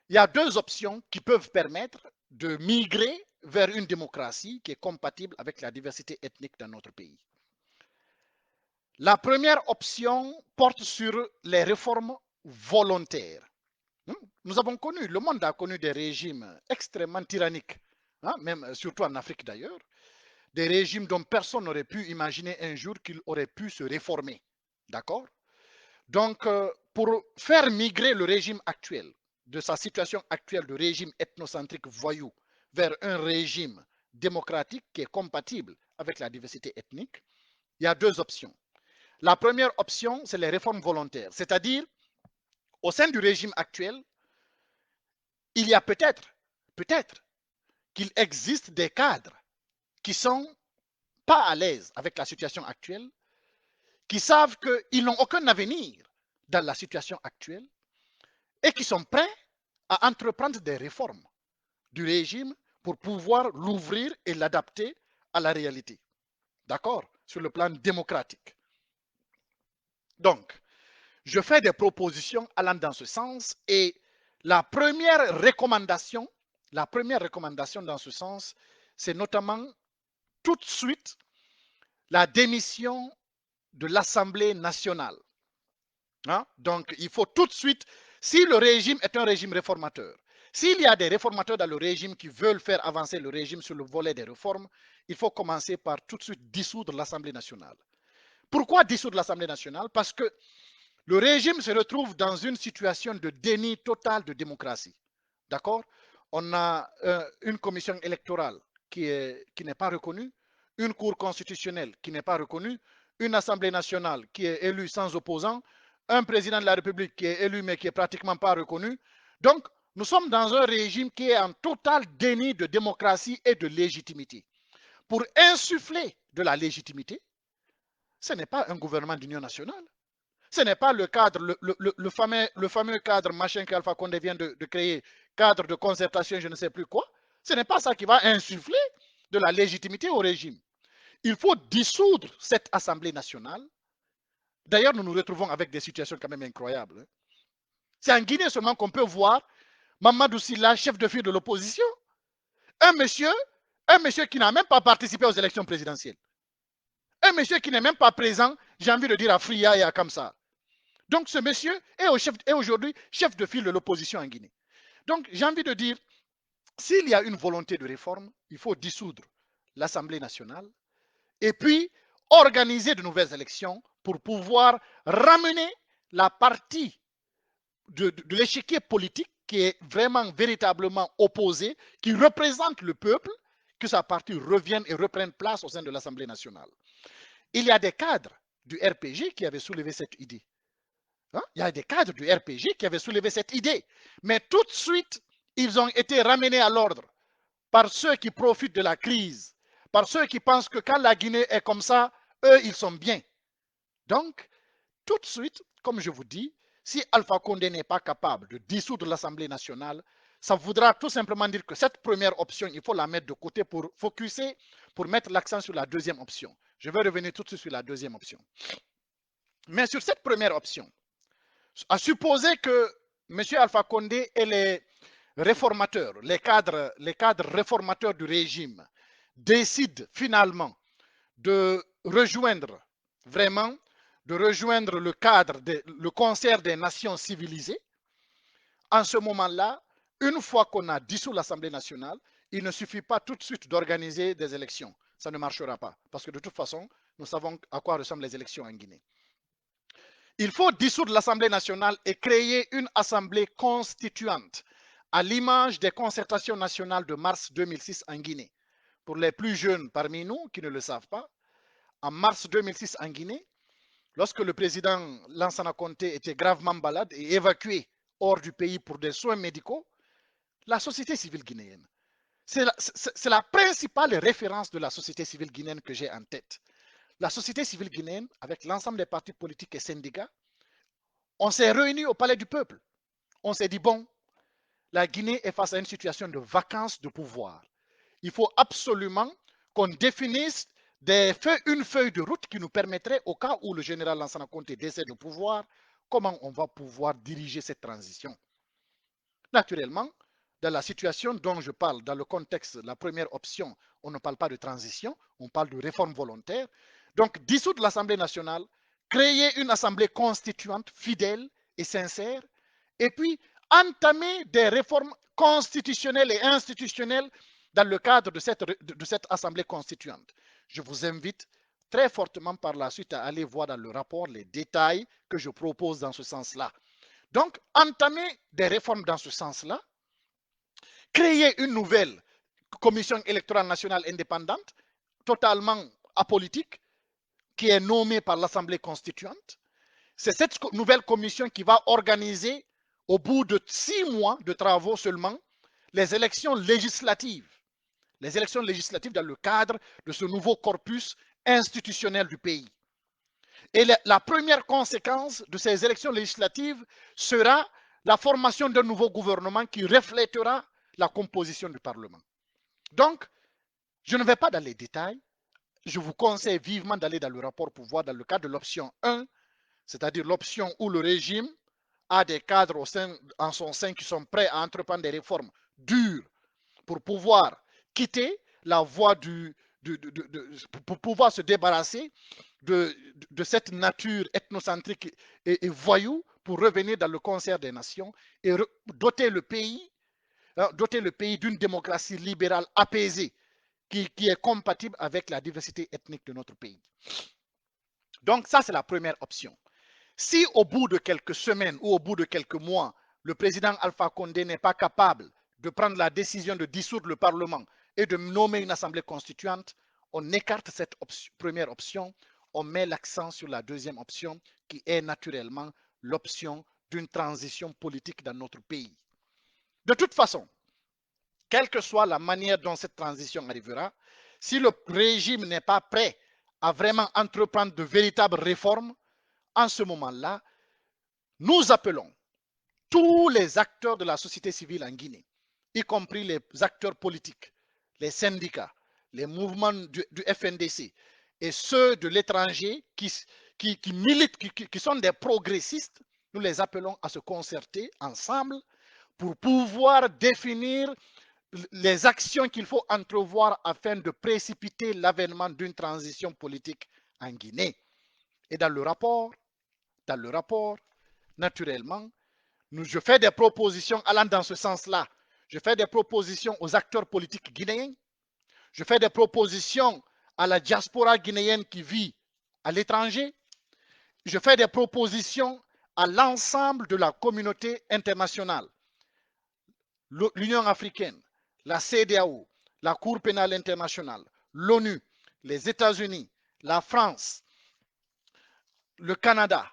il y a deux options qui peuvent permettre de migrer vers une démocratie qui est compatible avec la diversité ethnique dans notre pays. La première option porte sur les réformes volontaires. Nous avons connu, le monde a connu des régimes extrêmement tyranniques, même surtout en Afrique d'ailleurs, des régimes dont personne n'aurait pu imaginer un jour qu'ils auraient pu se réformer. D'accord? Donc, pour faire migrer le régime actuel de sa situation actuelle de régime ethnocentrique voyou vers un régime démocratique qui est compatible avec la diversité ethnique, il y a deux options. La première option, c'est les réformes volontaires, c'est-à-dire, au sein du régime actuel, il y a peut-être qu'il existe des cadres qui sont pas à l'aise avec la situation actuelle, qui savent qu'ils n'ont aucun avenir dans la situation actuelle et qui sont prêts à entreprendre des réformes du régime pour pouvoir l'ouvrir et l'adapter à la réalité. D'accord? Sur le plan démocratique. Donc, je fais des propositions allant dans ce sens et la première recommandation dans ce sens, c'est notamment tout de suite la démission de l'Assemblée nationale. Donc, il faut tout de suite, si le régime est un régime réformateur, s'il y a des réformateurs dans le régime qui veulent faire avancer le régime sur le volet des réformes, il faut commencer par tout de suite dissoudre l'Assemblée nationale. Pourquoi dissoudre l'Assemblée nationale? Parce que le régime se retrouve dans une situation de déni total de démocratie. D'accord? On a une commission électorale qui n'est pas reconnue, une cour constitutionnelle qui n'est pas reconnue, une assemblée nationale qui est élue sans opposant, un président de la République qui est élu mais qui est pratiquement pas reconnu. Donc, nous sommes dans un régime qui est en total déni de démocratie et de légitimité. Pour insuffler de la légitimité, ce n'est pas un gouvernement d'union nationale. Ce n'est pas le cadre, le fameux cadre machin qu'Alpha Condé vient de créer, cadre de concertation, je ne sais plus quoi. Ce n'est pas ça qui va insuffler de la légitimité au régime. Il faut dissoudre cette Assemblée nationale. D'ailleurs, nous nous retrouvons avec des situations quand même incroyables. C'est en Guinée seulement qu'on peut voir Mamadou Sylla, chef de file de l'opposition. Un monsieur qui n'a même pas participé aux élections présidentielles. Un monsieur qui n'est même pas présent, j'ai envie de dire, à Fria et à Kamsa. Donc ce monsieur est aujourd'hui chef de file de l'opposition en Guinée. Donc j'ai envie de dire, s'il y a une volonté de réforme, il faut dissoudre l'Assemblée nationale et puis organiser de nouvelles élections pour pouvoir ramener la partie de l'échiquier politique qui est vraiment véritablement opposée, qui représente le peuple, que sa partie revienne et reprenne place au sein de l'Assemblée nationale. Il y a des cadres du RPG qui avaient soulevé cette idée. Il y a des cadres du RPG qui avaient soulevé cette idée. Mais tout de suite, ils ont été ramenés à l'ordre par ceux qui profitent de la crise, par ceux qui pensent que quand la Guinée est comme ça, eux, ils sont bien. Donc, tout de suite, comme je vous dis, si Alpha Condé n'est pas capable de dissoudre l'Assemblée nationale, ça voudra tout simplement dire que cette première option, il faut la mettre de côté pour focuser, pour mettre l'accent sur la deuxième option. Je vais revenir tout de suite sur la deuxième option. Mais sur cette première option, à supposer que M. Alpha Condé et les réformateurs, les cadres réformateurs du régime décident finalement de rejoindre vraiment, de rejoindre le cadre, le concert des nations civilisées. En ce moment-là, une fois qu'on a dissous l'Assemblée nationale, il ne suffit pas tout de suite d'organiser des élections. Ça ne marchera pas. Parce que de toute façon, nous savons à quoi ressemblent les élections en Guinée. Il faut dissoudre l'Assemblée nationale et créer une assemblée constituante, à l'image des concertations nationales de mars 2006 en Guinée. Pour les plus jeunes parmi nous qui ne le savent pas, en mars 2006 en Guinée, lorsque le président Lansana Conté était gravement malade et évacué hors du pays pour des soins médicaux, la société civile guinéenne, c'est la principale référence de la société civile guinéenne que j'ai en tête. La société civile guinéenne, avec l'ensemble des partis politiques et syndicats, on s'est réunis au Palais du Peuple. On s'est dit, bon, la Guinée est face à une situation de vacance de pouvoir. Il faut absolument qu'on définisse une feuille de route qui nous permettrait, au cas où le général Lansana Conté décède au pouvoir, comment on va pouvoir diriger cette transition. Naturellement, dans la situation dont je parle, dans le contexte, la première option, on ne parle pas de transition, on parle de réforme volontaire. Donc, dissoudre l'Assemblée nationale, créer une assemblée constituante fidèle et sincère, et puis entamer des réformes constitutionnelles et institutionnelles dans le cadre de cette assemblée constituante. Je vous invite très fortement par la suite à aller voir dans le rapport les détails que je propose dans ce sens-là. Donc, entamer des réformes dans ce sens-là, créer une nouvelle commission électorale nationale indépendante, totalement apolitique, qui est nommée par l'Assemblée constituante. C'est cette nouvelle commission qui va organiser, au bout de 6 mois de travaux seulement, les élections législatives. Les élections législatives dans le cadre de ce nouveau corpus institutionnel du pays. Et la première conséquence de ces élections législatives sera la formation d'un nouveau gouvernement qui reflètera la composition du Parlement. Donc, je ne vais pas dans les détails. Je vous conseille vivement d'aller dans le rapport pour voir dans le cadre de l'option 1, c'est-à-dire l'option où le régime a des cadres en son sein qui sont prêts à entreprendre des réformes dures pour pouvoir quitter la voie pour pouvoir se débarrasser de cette nature ethnocentrique et voyou pour revenir dans le concert des nations et doter le pays d'une démocratie libérale apaisée qui est compatible avec la diversité ethnique de notre pays. Donc ça, c'est la première option. Si au bout de quelques semaines ou au bout de quelques mois, le président Alpha Condé n'est pas capable de prendre la décision de dissoudre le Parlement et de nommer une assemblée constituante, on écarte cette première option, on met l'accent sur la deuxième option qui est naturellement l'option d'une transition politique dans notre pays. De toute façon, quelle que soit la manière dont cette transition arrivera, si le régime n'est pas prêt à vraiment entreprendre de véritables réformes, en ce moment-là, nous appelons tous les acteurs de la société civile en Guinée, y compris les acteurs politiques, les syndicats, les mouvements du FNDC et ceux de l'étranger qui militent, qui sont des progressistes, nous les appelons à se concerter ensemble pour pouvoir définir les actions qu'il faut entrevoir afin de précipiter l'avènement d'une transition politique en Guinée. Et dans le rapport, naturellement, je fais des propositions allant dans ce sens-là. Je fais des propositions aux acteurs politiques guinéens. Je fais des propositions à la diaspora guinéenne qui vit à l'étranger. Je fais des propositions à l'ensemble de la communauté internationale. L'Union africaine, la CEDEAO, la Cour pénale internationale, l'ONU, les États-Unis, la France, le Canada,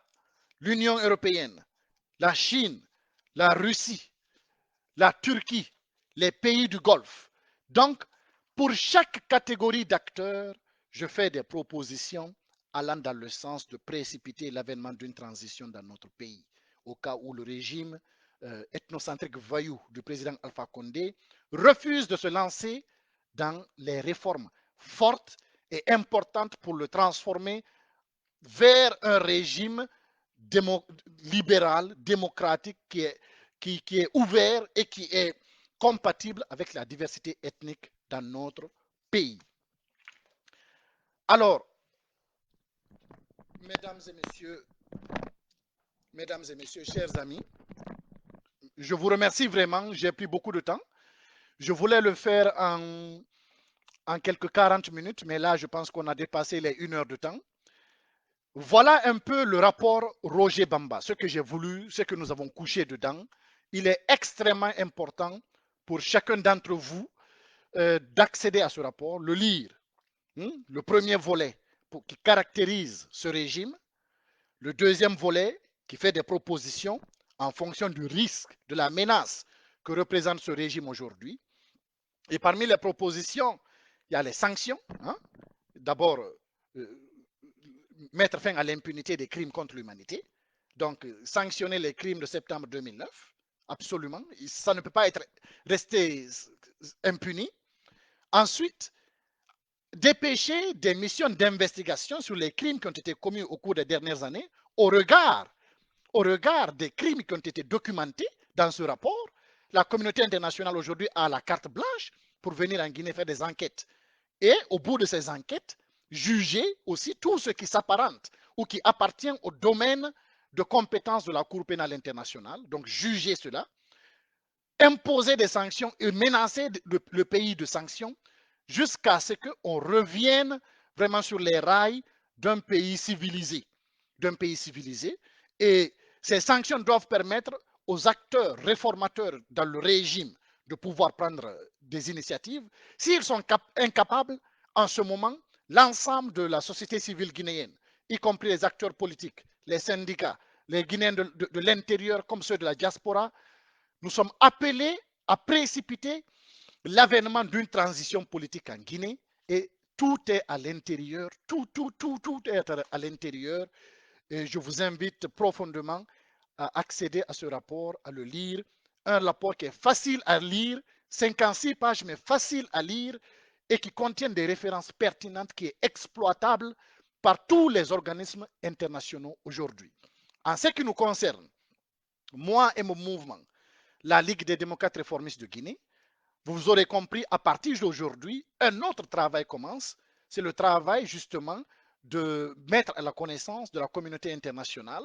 l'Union européenne, la Chine, la Russie, la Turquie, les pays du Golfe. Donc, pour chaque catégorie d'acteurs, je fais des propositions allant dans le sens de précipiter l'avènement d'une transition dans notre pays, au cas où le régime ethnocentrique voyou du président Alpha Condé refuse de se lancer dans les réformes fortes et importantes pour le transformer vers un régime libéral, démocratique, qui est ouvert et qui est compatible avec la diversité ethnique dans notre pays. Alors, mesdames et messieurs, chers amis, je vous remercie vraiment. J'ai pris beaucoup de temps. Je voulais le faire en quelques 40 minutes, mais là, je pense qu'on a dépassé les 1 heure de temps. Voilà un peu le rapport Roger Bamba, ce que j'ai voulu, ce que nous avons couché dedans. Il est extrêmement important pour chacun d'entre vous d'accéder à ce rapport, le lire. Le premier volet qui caractérise ce régime, le deuxième volet qui fait des propositions en fonction du risque, de la menace que représente ce régime aujourd'hui. Et parmi les propositions, il y a les sanctions. D'abord, mettre fin à l'impunité des crimes contre l'humanité. Donc, sanctionner les crimes de septembre 2009, absolument. Ça ne peut pas être resté impuni. Ensuite, dépêcher des missions d'investigation sur les crimes qui ont été commis au cours des dernières années au regard des crimes qui ont été documentés dans ce rapport. La communauté internationale aujourd'hui a la carte blanche pour venir en Guinée faire des enquêtes. Et au bout de ces enquêtes, juger aussi tout ce qui s'apparente ou qui appartient au domaine de compétence de la Cour pénale internationale. Donc juger cela, imposer des sanctions et menacer le pays de sanctions jusqu'à ce qu'on revienne vraiment sur les rails d'un pays civilisé. Et ces sanctions doivent permettre aux acteurs réformateurs dans le régime de pouvoir prendre des initiatives. S'ils sont incapables, en ce moment, l'ensemble de la société civile guinéenne, y compris les acteurs politiques, les syndicats, les Guinéens de l'intérieur comme ceux de la diaspora, nous sommes appelés à précipiter l'avènement d'une transition politique en Guinée et tout est à l'intérieur, tout est à l'intérieur. Et je vous invite profondément à accéder à ce rapport, à le lire. Un rapport qui est facile à lire, 56 pages, mais facile à lire et qui contient des références pertinentes, qui est exploitable par tous les organismes internationaux aujourd'hui. En ce qui nous concerne, moi et mon mouvement, la Ligue des démocrates réformistes de Guinée, vous aurez compris, à partir d'aujourd'hui, un autre travail commence. C'est le travail justement de mettre à la connaissance de la communauté internationale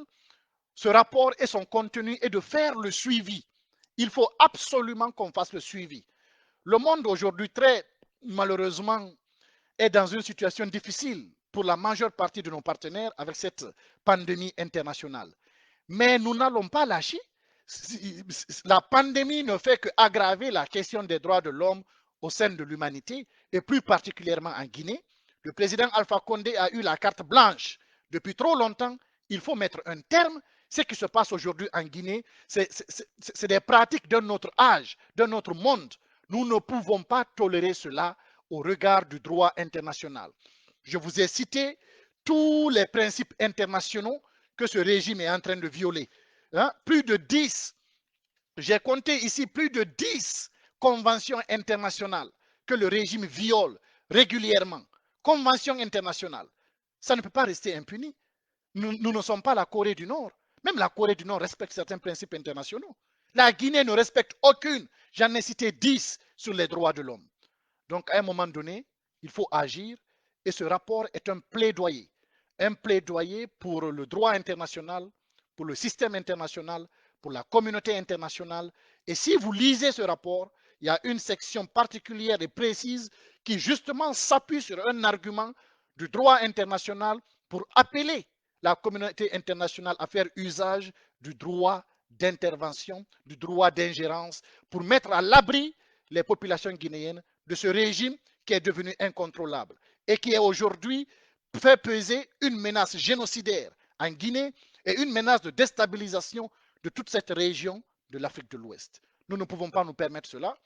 ce rapport et son contenu et de faire le suivi. Il faut absolument qu'on fasse le suivi. Le monde aujourd'hui, très malheureusement, est dans une situation difficile pour la majeure partie de nos partenaires avec cette pandémie internationale. Mais nous n'allons pas lâcher. La pandémie ne fait qu'aggraver la question des droits de l'homme au sein de l'humanité et plus particulièrement en Guinée. Le président Alpha Condé a eu la carte blanche depuis trop longtemps. Il faut mettre un terme. Ce qui se passe aujourd'hui en Guinée, c'est des pratiques d'un autre âge, d'un autre monde. Nous ne pouvons pas tolérer cela au regard du droit international. Je vous ai cité tous les principes internationaux que ce régime est en train de violer. Plus de 10, j'ai compté ici plus de 10 conventions internationales que le régime viole régulièrement. Conventions internationales. Ça ne peut pas rester impuni. Nous ne sommes pas la Corée du Nord. Même la Corée du Nord respecte certains principes internationaux. La Guinée ne respecte aucune. J'en ai cité 10 sur les droits de l'homme. Donc, à un moment donné, il faut agir. Et ce rapport est un plaidoyer pour le droit international, pour le système international, pour la communauté internationale. Et si vous lisez ce rapport, il y a une section particulière et précise qui justement s'appuie sur un argument du droit international pour appeler la communauté internationale à faire usage du droit d'intervention, du droit d'ingérence, pour mettre à l'abri les populations guinéennes de ce régime qui est devenu incontrôlable et qui est aujourd'hui fait peser une menace génocidaire en Guinée et une menace de déstabilisation de toute cette région de l'Afrique de l'Ouest. Nous ne pouvons pas nous permettre cela.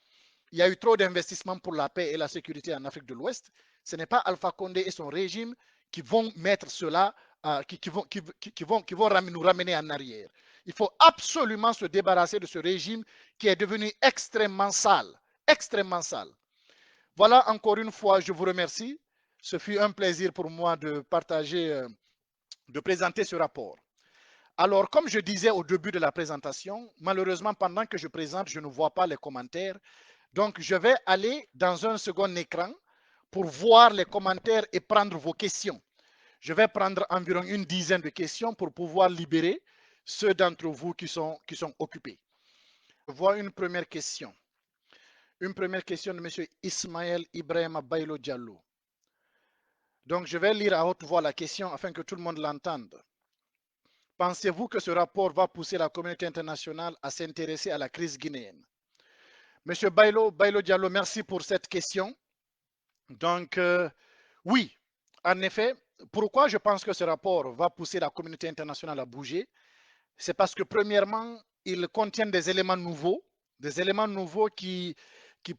Il y a eu trop d'investissements pour la paix et la sécurité en Afrique de l'Ouest. Ce n'est pas Alpha Condé et son régime qui vont mettre cela, qui vont nous ramener en arrière. Il faut absolument se débarrasser de ce régime qui est devenu extrêmement sale. Extrêmement sale. Voilà, encore une fois, je vous remercie. Ce fut un plaisir pour moi de partager, de présenter ce rapport. Alors, comme je disais au début de la présentation, malheureusement, pendant que je présente, je ne vois pas les commentaires. Donc, je vais aller dans un second écran pour voir les commentaires et prendre vos questions. Je vais prendre environ une dizaine de questions pour pouvoir libérer ceux d'entre vous qui sont occupés. Je vois une première question. Une première question de M. Ismaël Ibrahim Bailo Diallo. Donc, je vais lire à haute voix la question afin que tout le monde l'entende. Pensez-vous que ce rapport va pousser la communauté internationale à s'intéresser à la crise guinéenne? Monsieur Bailo Diallo, merci pour cette question. Donc, oui, en effet, pourquoi je pense que ce rapport va pousser la communauté internationale à bouger? C'est parce que, premièrement, il contient des éléments nouveaux qui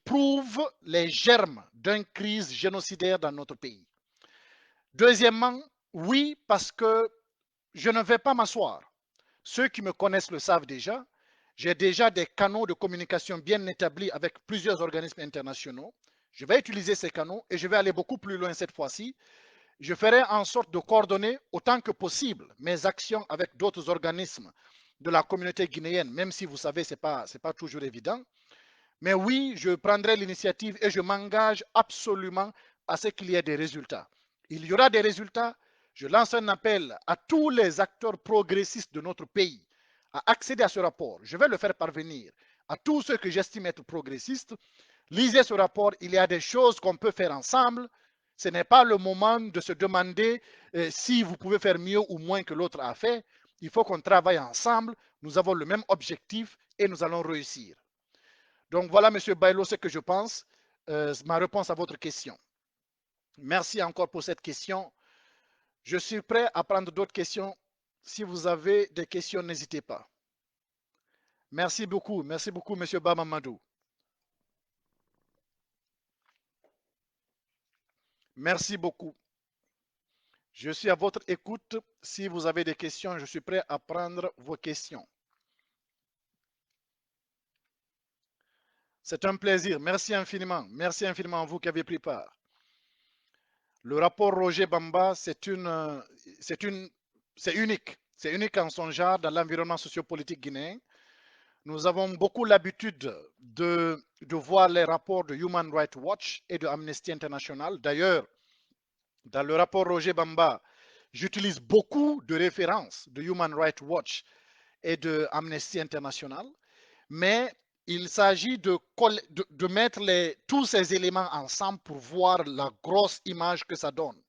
prouvent les germes d'une crise génocidaire dans notre pays. Deuxièmement, oui, parce que je ne vais pas m'asseoir. Ceux qui me connaissent le savent déjà. J'ai déjà des canaux de communication bien établis avec plusieurs organismes internationaux. Je vais utiliser ces canaux et je vais aller beaucoup plus loin cette fois-ci. Je ferai en sorte de coordonner autant que possible mes actions avec d'autres organismes de la communauté guinéenne, même si vous savez, ce n'est pas toujours évident. Mais oui, je prendrai l'initiative et je m'engage absolument à ce qu'il y ait des résultats. Il y aura des résultats. Je lance un appel à tous les acteurs progressistes de notre pays à accéder à ce rapport. Je vais le faire parvenir à tous ceux que j'estime être progressistes. Lisez ce rapport, il y a des choses qu'on peut faire ensemble. Ce n'est pas le moment de se demander si vous pouvez faire mieux ou moins que l'autre a fait. Il faut qu'on travaille ensemble. Nous avons le même objectif et nous allons réussir. Donc voilà, M. Bailo, ce que je pense, ma réponse à votre question. Merci encore pour cette question. Je suis prêt à prendre d'autres questions. Si vous avez des questions, n'hésitez pas. Merci beaucoup, M. Bamamadou. Merci beaucoup. Je suis à votre écoute. Si vous avez des questions, je suis prêt à prendre vos questions. C'est un plaisir. Merci infiniment. Merci infiniment à vous qui avez pris part. Le rapport Roger Bamba, c'est unique. C'est unique en son genre dans l'environnement sociopolitique guinéen. Nous avons beaucoup l'habitude de voir les rapports de Human Rights Watch et de Amnesty International. D'ailleurs, dans le rapport Roger Bamba, j'utilise beaucoup de références de Human Rights Watch et de Amnesty International, mais il s'agit de mettre tous ces éléments ensemble pour voir la grosse image que ça donne.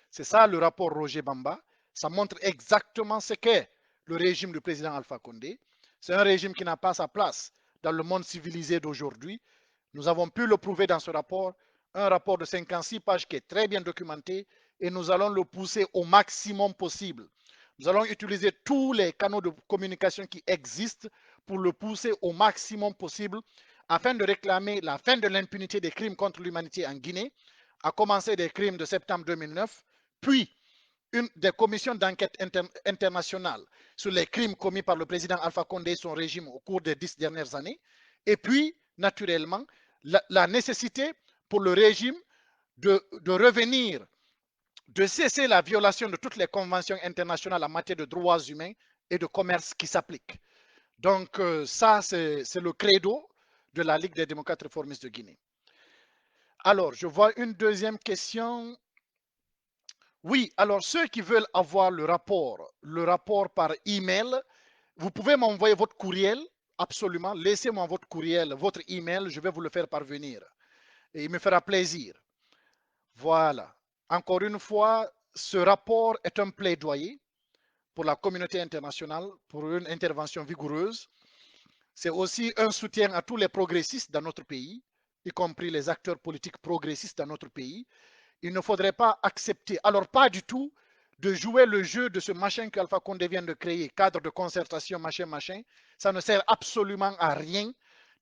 C'est ça le rapport Roger Bamba. Ça montre exactement ce qu'est le régime du président Alpha Condé. C'est un régime qui n'a pas sa place dans le monde civilisé d'aujourd'hui. Nous avons pu le prouver dans ce rapport, un rapport de 56 pages qui est très bien documenté et nous allons le pousser au maximum possible. Nous allons utiliser tous les canaux de communication qui existent pour le pousser au maximum possible afin de réclamer la fin de l'impunité des crimes contre l'humanité en Guinée, à commencer des crimes de septembre 2009, puis des commissions d'enquête internationales sur les crimes commis par le président Alpha Condé et son régime au cours des 10 dernières années, et puis, naturellement, la nécessité pour le régime de revenir, de cesser la violation de toutes les conventions internationales en matière de droits humains et de commerce qui s'appliquent. Donc, ça, c'est le credo de la Ligue des démocrates réformistes de Guinée. Alors, je vois une deuxième question. Oui, alors ceux qui veulent avoir le rapport par email, vous pouvez m'envoyer votre courriel, absolument. Laissez-moi votre courriel, votre email, je vais vous le faire parvenir. Et il me fera plaisir. Voilà. Encore une fois, ce rapport est un plaidoyer pour la communauté internationale, pour une intervention vigoureuse. C'est aussi un soutien à tous les progressistes dans notre pays, y compris les acteurs politiques progressistes dans notre pays. Il ne faudrait pas accepter, alors pas du tout, de jouer le jeu de ce machin qu'Alpha Condé vient de créer, cadre de concertation, machin. Ça ne sert absolument à rien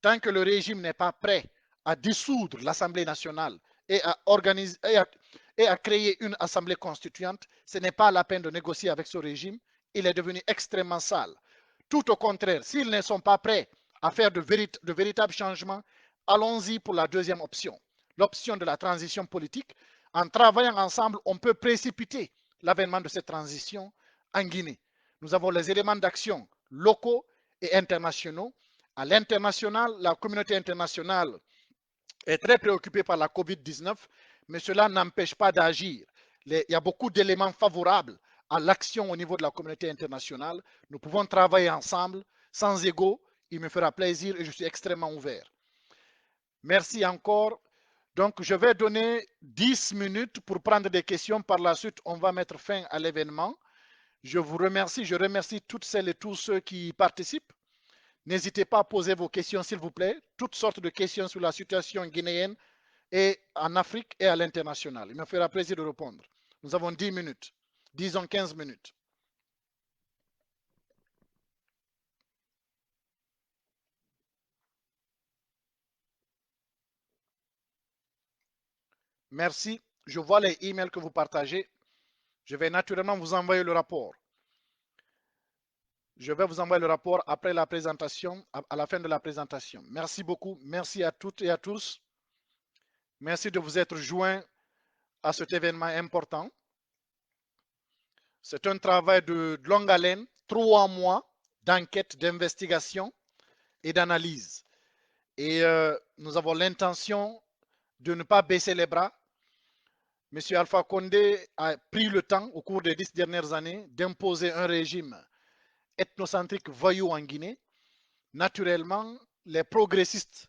tant que le régime n'est pas prêt à dissoudre l'Assemblée nationale et à organiser et à créer une assemblée constituante. Ce n'est pas la peine de négocier avec ce régime. Il est devenu extrêmement sale. Tout au contraire, s'ils ne sont pas prêts à faire de véritables changements, allons-y pour la deuxième option, l'option de la transition politique. En travaillant ensemble, on peut précipiter l'avènement de cette transition en Guinée. Nous avons les éléments d'action locaux et internationaux. À l'international, la communauté internationale est très préoccupée par la COVID-19, mais cela n'empêche pas d'agir. Il y a beaucoup d'éléments favorables à l'action au niveau de la communauté internationale. Nous pouvons travailler ensemble, sans ego. Il me fera plaisir et je suis extrêmement ouvert. Merci encore. Donc, je vais donner 10 minutes pour prendre des questions. Par la suite, on va mettre fin à l'événement. Je vous remercie. Je remercie toutes celles et tous ceux qui participent. N'hésitez pas à poser vos questions, s'il vous plaît. Toutes sortes de questions sur la situation guinéenne et en Afrique et à l'international. Il me fera plaisir de répondre. Nous avons 10 minutes. Disons 15 minutes. Merci. Je vois les emails que vous partagez. Je vais naturellement vous envoyer le rapport. Je vais vous envoyer le rapport après la présentation, à la fin de la présentation. Merci beaucoup. Merci à toutes et à tous. Merci de vous être joints à cet événement important. C'est un travail de longue haleine, 3 mois d'enquête, d'investigation et d'analyse. Et nous avons l'intention de ne pas baisser les bras. M. Alpha Condé a pris le temps au cours des 10 dernières années d'imposer un régime ethnocentrique voyou en Guinée. Naturellement, des progressistes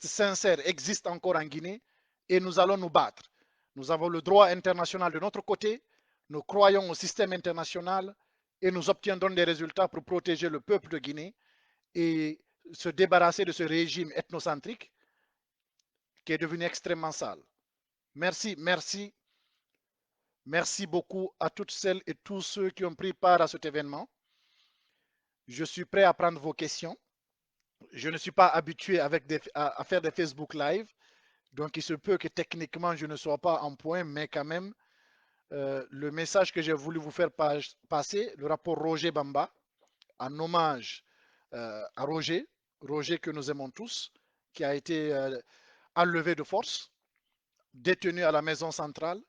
sincères existent encore en Guinée et nous allons nous battre. Nous avons le droit international de notre côté, nous croyons au système international et nous obtiendrons des résultats pour protéger le peuple de Guinée et se débarrasser de ce régime ethnocentrique qui est devenu extrêmement sale. Merci, merci. Merci beaucoup à toutes celles et tous ceux qui ont pris part à cet événement. Je suis prêt à prendre vos questions. Je ne suis pas habitué à faire des Facebook Live, donc il se peut que techniquement je ne sois pas en point, mais quand même, le message que j'ai voulu vous faire passer, le rapport Roger Bamba, en hommage à Roger que nous aimons tous, qui a été enlevé de force, détenu à la maison centrale,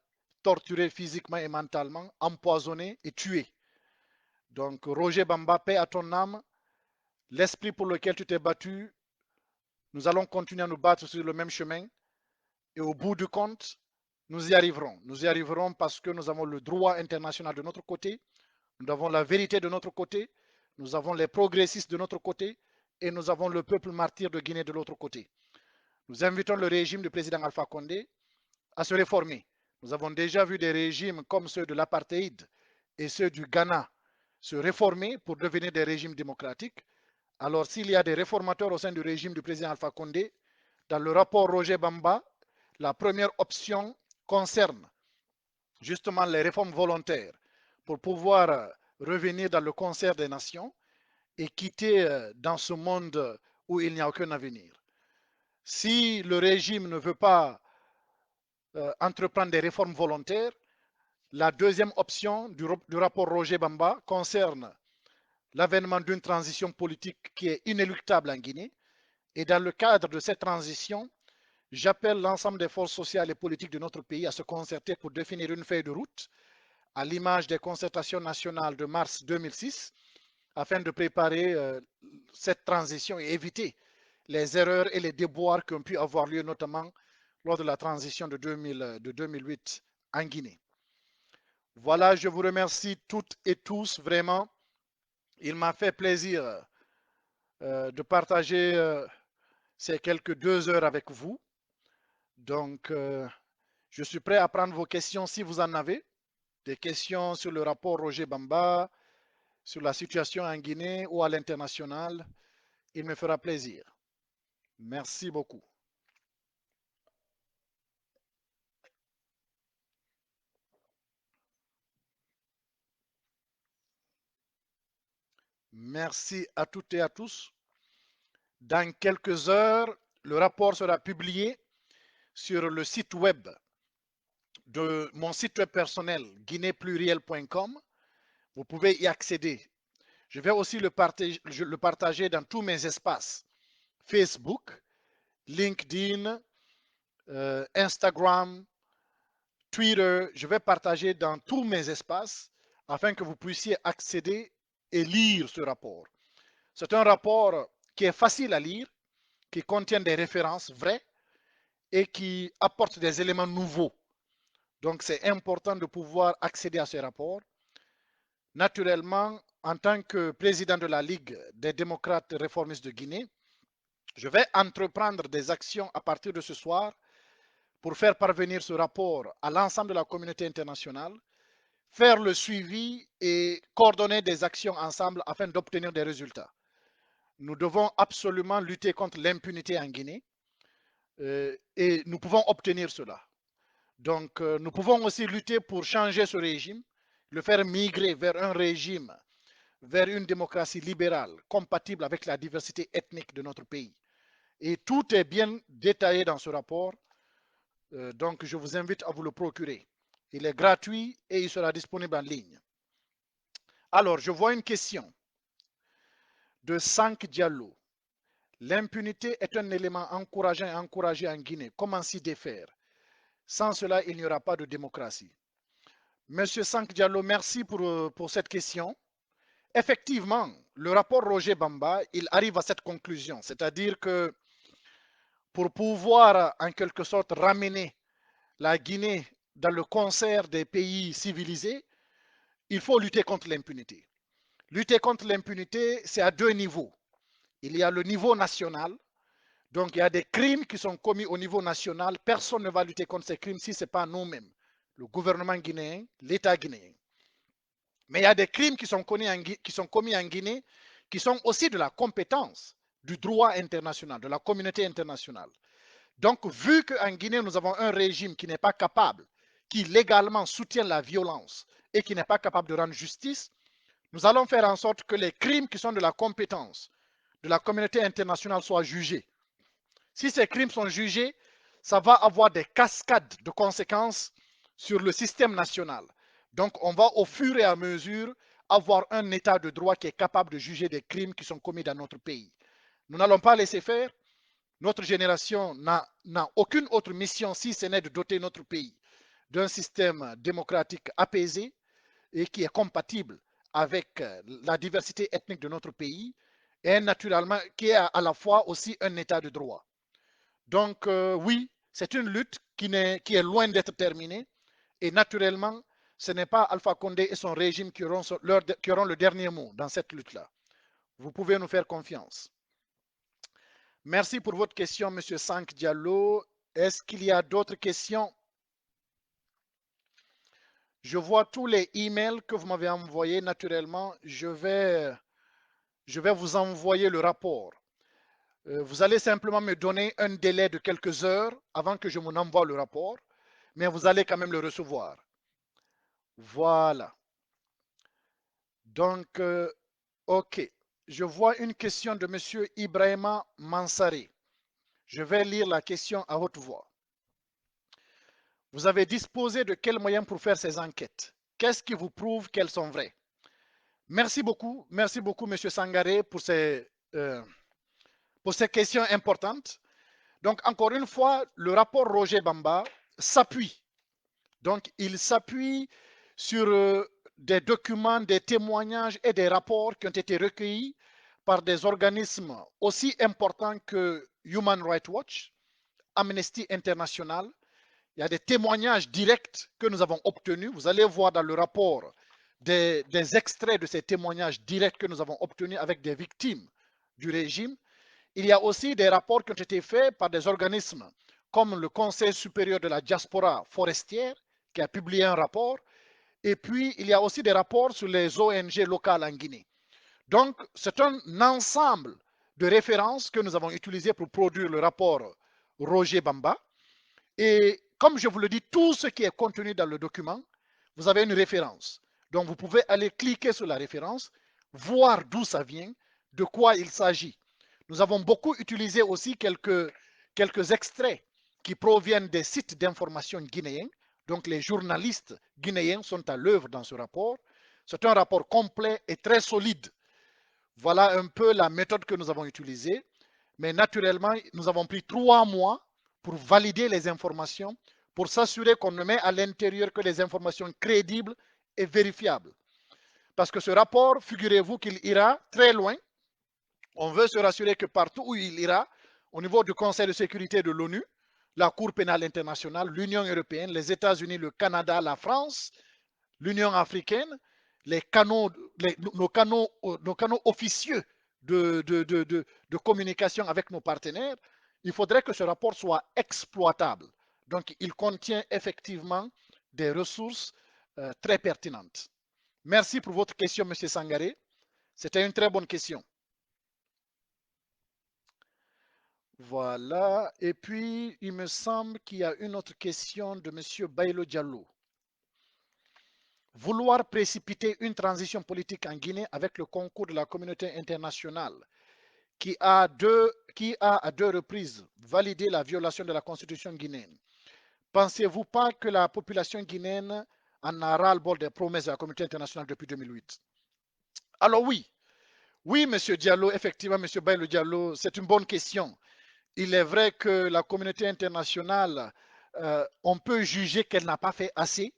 torturé physiquement et mentalement, empoisonné et tué. Donc Roger Bamba, paix à ton âme, l'esprit pour lequel tu t'es battu, nous allons continuer à nous battre sur le même chemin et au bout du compte, nous y arriverons. Nous y arriverons parce que nous avons le droit international de notre côté, nous avons la vérité de notre côté, nous avons les progressistes de notre côté et nous avons le peuple martyr de Guinée de l'autre côté. Nous invitons le régime du président Alpha Condé à se réformer. Nous avons déjà vu des régimes comme ceux de l'apartheid et ceux du Ghana se réformer pour devenir des régimes démocratiques. Alors s'il y a des réformateurs au sein du régime du président Alpha Condé, dans le rapport Roger Bamba, la première option concerne justement les réformes volontaires pour pouvoir revenir dans le concert des nations et quitter dans ce monde où il n'y a aucun avenir. Si le régime ne veut pas entreprendre des réformes volontaires, la deuxième option du rapport Roger Bamba concerne l'avènement d'une transition politique qui est inéluctable en Guinée. Et dans le cadre de cette transition, j'appelle l'ensemble des forces sociales et politiques de notre pays à se concerter pour définir une feuille de route à l'image des concertations nationales de mars 2006 afin de préparer cette transition et éviter les erreurs et les déboires qui ont pu avoir lieu notamment lors de la transition de 2008 en Guinée. Voilà, je vous remercie toutes et tous vraiment. Il m'a fait plaisir de partager ces quelques 2 heures avec vous. Donc, je suis prêt à prendre vos questions si vous en avez. Des questions sur le rapport Roger Bamba, sur la situation en Guinée ou à l'international. Il me fera plaisir. Merci beaucoup. Merci à toutes et à tous. Dans quelques heures, le rapport sera publié sur le site web de mon site web personnel guinéepluriel.com. Vous pouvez y accéder. Je vais aussi le partager dans tous mes espaces. Facebook, LinkedIn, Instagram, Twitter. Je vais partager dans tous mes espaces afin que vous puissiez accéder et lire ce rapport. C'est un rapport qui est facile à lire, qui contient des références vraies et qui apporte des éléments nouveaux. Donc, c'est important de pouvoir accéder à ce rapport. Naturellement, en tant que président de la Ligue des démocrates réformistes de Guinée, je vais entreprendre des actions à partir de ce soir pour faire parvenir ce rapport à l'ensemble de la communauté internationale, faire le suivi et coordonner des actions ensemble afin d'obtenir des résultats. Nous devons absolument lutter contre l'impunité en Guinée et nous pouvons obtenir cela. Donc, nous pouvons aussi lutter pour changer ce régime, le faire migrer vers un régime, vers une démocratie libérale, compatible avec la diversité ethnique de notre pays. Et tout est bien détaillé dans ce rapport. Donc, je vous invite à vous le procurer. Il est gratuit et il sera disponible en ligne. Alors, je vois une question de Sank Diallo. L'impunité est un élément encourageant et encouragé en Guinée. Comment s'y défaire? Sans cela, il n'y aura pas de démocratie. Monsieur Sank Diallo, merci pour cette question. Effectivement, le rapport Roger Bamba, il arrive à cette conclusion, c'est-à-dire que pour pouvoir en quelque sorte ramener la Guinée dans le concert des pays civilisés, il faut lutter contre l'impunité. Lutter contre l'impunité, c'est à deux niveaux. Il y a le niveau national, donc il y a des crimes qui sont commis au niveau national. Personne ne va lutter contre ces crimes si ce n'est pas nous-mêmes, le gouvernement guinéen, l'État guinéen. Mais il y a des crimes qui sont commis en Guinée qui sont aussi de la compétence du droit international, de la communauté internationale. Donc, vu qu'en Guinée, nous avons un régime qui n'est pas capable, qui légalement soutient la violence et qui n'est pas capable de rendre justice, nous allons faire en sorte que les crimes qui sont de la compétence de la communauté internationale soient jugés. Si ces crimes sont jugés, ça va avoir des cascades de conséquences sur le système national. Donc, on va au fur et à mesure avoir un état de droit qui est capable de juger des crimes qui sont commis dans notre pays. Nous n'allons pas laisser faire. Notre génération n'a aucune autre mission si ce n'est de doter notre pays d'un système démocratique apaisé et qui est compatible avec la diversité ethnique de notre pays et naturellement qui est à la fois aussi un état de droit. Donc oui, c'est une lutte qui est loin d'être terminée et naturellement, ce n'est pas Alpha Condé et son régime qui auront le dernier mot dans cette lutte-là. Vous pouvez nous faire confiance. Merci pour votre question, M. Sank Diallo. Est-ce qu'il y a d'autres questions? Je vois tous les emails que vous m'avez envoyés. Naturellement, je vais vous envoyer le rapport. Vous allez simplement me donner un délai de quelques heures avant que je vous envoie le rapport, mais vous allez quand même le recevoir. Voilà. Donc, OK. Je vois une question de M. Ibrahima Mansari. Je vais lire la question à haute voix. Vous avez disposé de quels moyens pour faire ces enquêtes? Qu'est-ce qui vous prouve qu'elles sont vraies? Merci beaucoup, M. Sangaré, pour ces questions importantes. Donc, encore une fois, le rapport Roger Bamba s'appuie. Donc, il s'appuie sur des documents, des témoignages et des rapports qui ont été recueillis par des organismes aussi importants que Human Rights Watch, Amnesty International. Il y a des témoignages directs que nous avons obtenus. Vous allez voir dans le rapport des extraits de ces témoignages directs que nous avons obtenus avec des victimes du régime. Il y a aussi des rapports qui ont été faits par des organismes comme le Conseil supérieur de la diaspora forestière qui a publié un rapport. Et puis, il y a aussi des rapports sur les ONG locales en Guinée. Donc, c'est un ensemble de références que nous avons utilisées pour produire le rapport Roger Bamba. Et comme je vous le dis, tout ce qui est contenu dans le document, vous avez une référence. Donc, vous pouvez aller cliquer sur la référence, voir d'où ça vient, de quoi il s'agit. Nous avons beaucoup utilisé aussi quelques extraits qui proviennent des sites d'information guinéens, Donc les journalistes guinéens sont à l'œuvre dans ce rapport. C'est un rapport complet et très solide. Voilà un peu la méthode que nous avons utilisée. Mais naturellement, nous avons pris 3 mois pour valider les informations, pour s'assurer qu'on ne met à l'intérieur que les informations crédibles et vérifiables. Parce que ce rapport, figurez-vous qu'il ira très loin. On veut se rassurer que partout où il ira, au niveau du Conseil de sécurité de l'ONU, la Cour pénale internationale, l'Union européenne, les États-Unis, le Canada, la France, l'Union africaine, nos canaux officieux de communication avec nos partenaires, il faudrait que ce rapport soit exploitable. Donc, il contient effectivement des ressources très pertinentes. Merci pour votre question, M. Sangaré. C'était une très bonne question. Voilà. Et puis, il me semble qu'il y a une autre question de M. Bailo Diallo. Vouloir précipiter une transition politique en Guinée avec le concours de la communauté internationale qui a à 2 reprises validé la violation de la constitution guinéenne. Pensez-vous pas que la population guinéenne en a ras-le-bol des promesses de la communauté internationale depuis 2008? Alors oui, M. Diallo, effectivement, M. Bailo Diallo, c'est une bonne question. Il est vrai que la communauté internationale, on peut juger qu'elle n'a pas fait assez,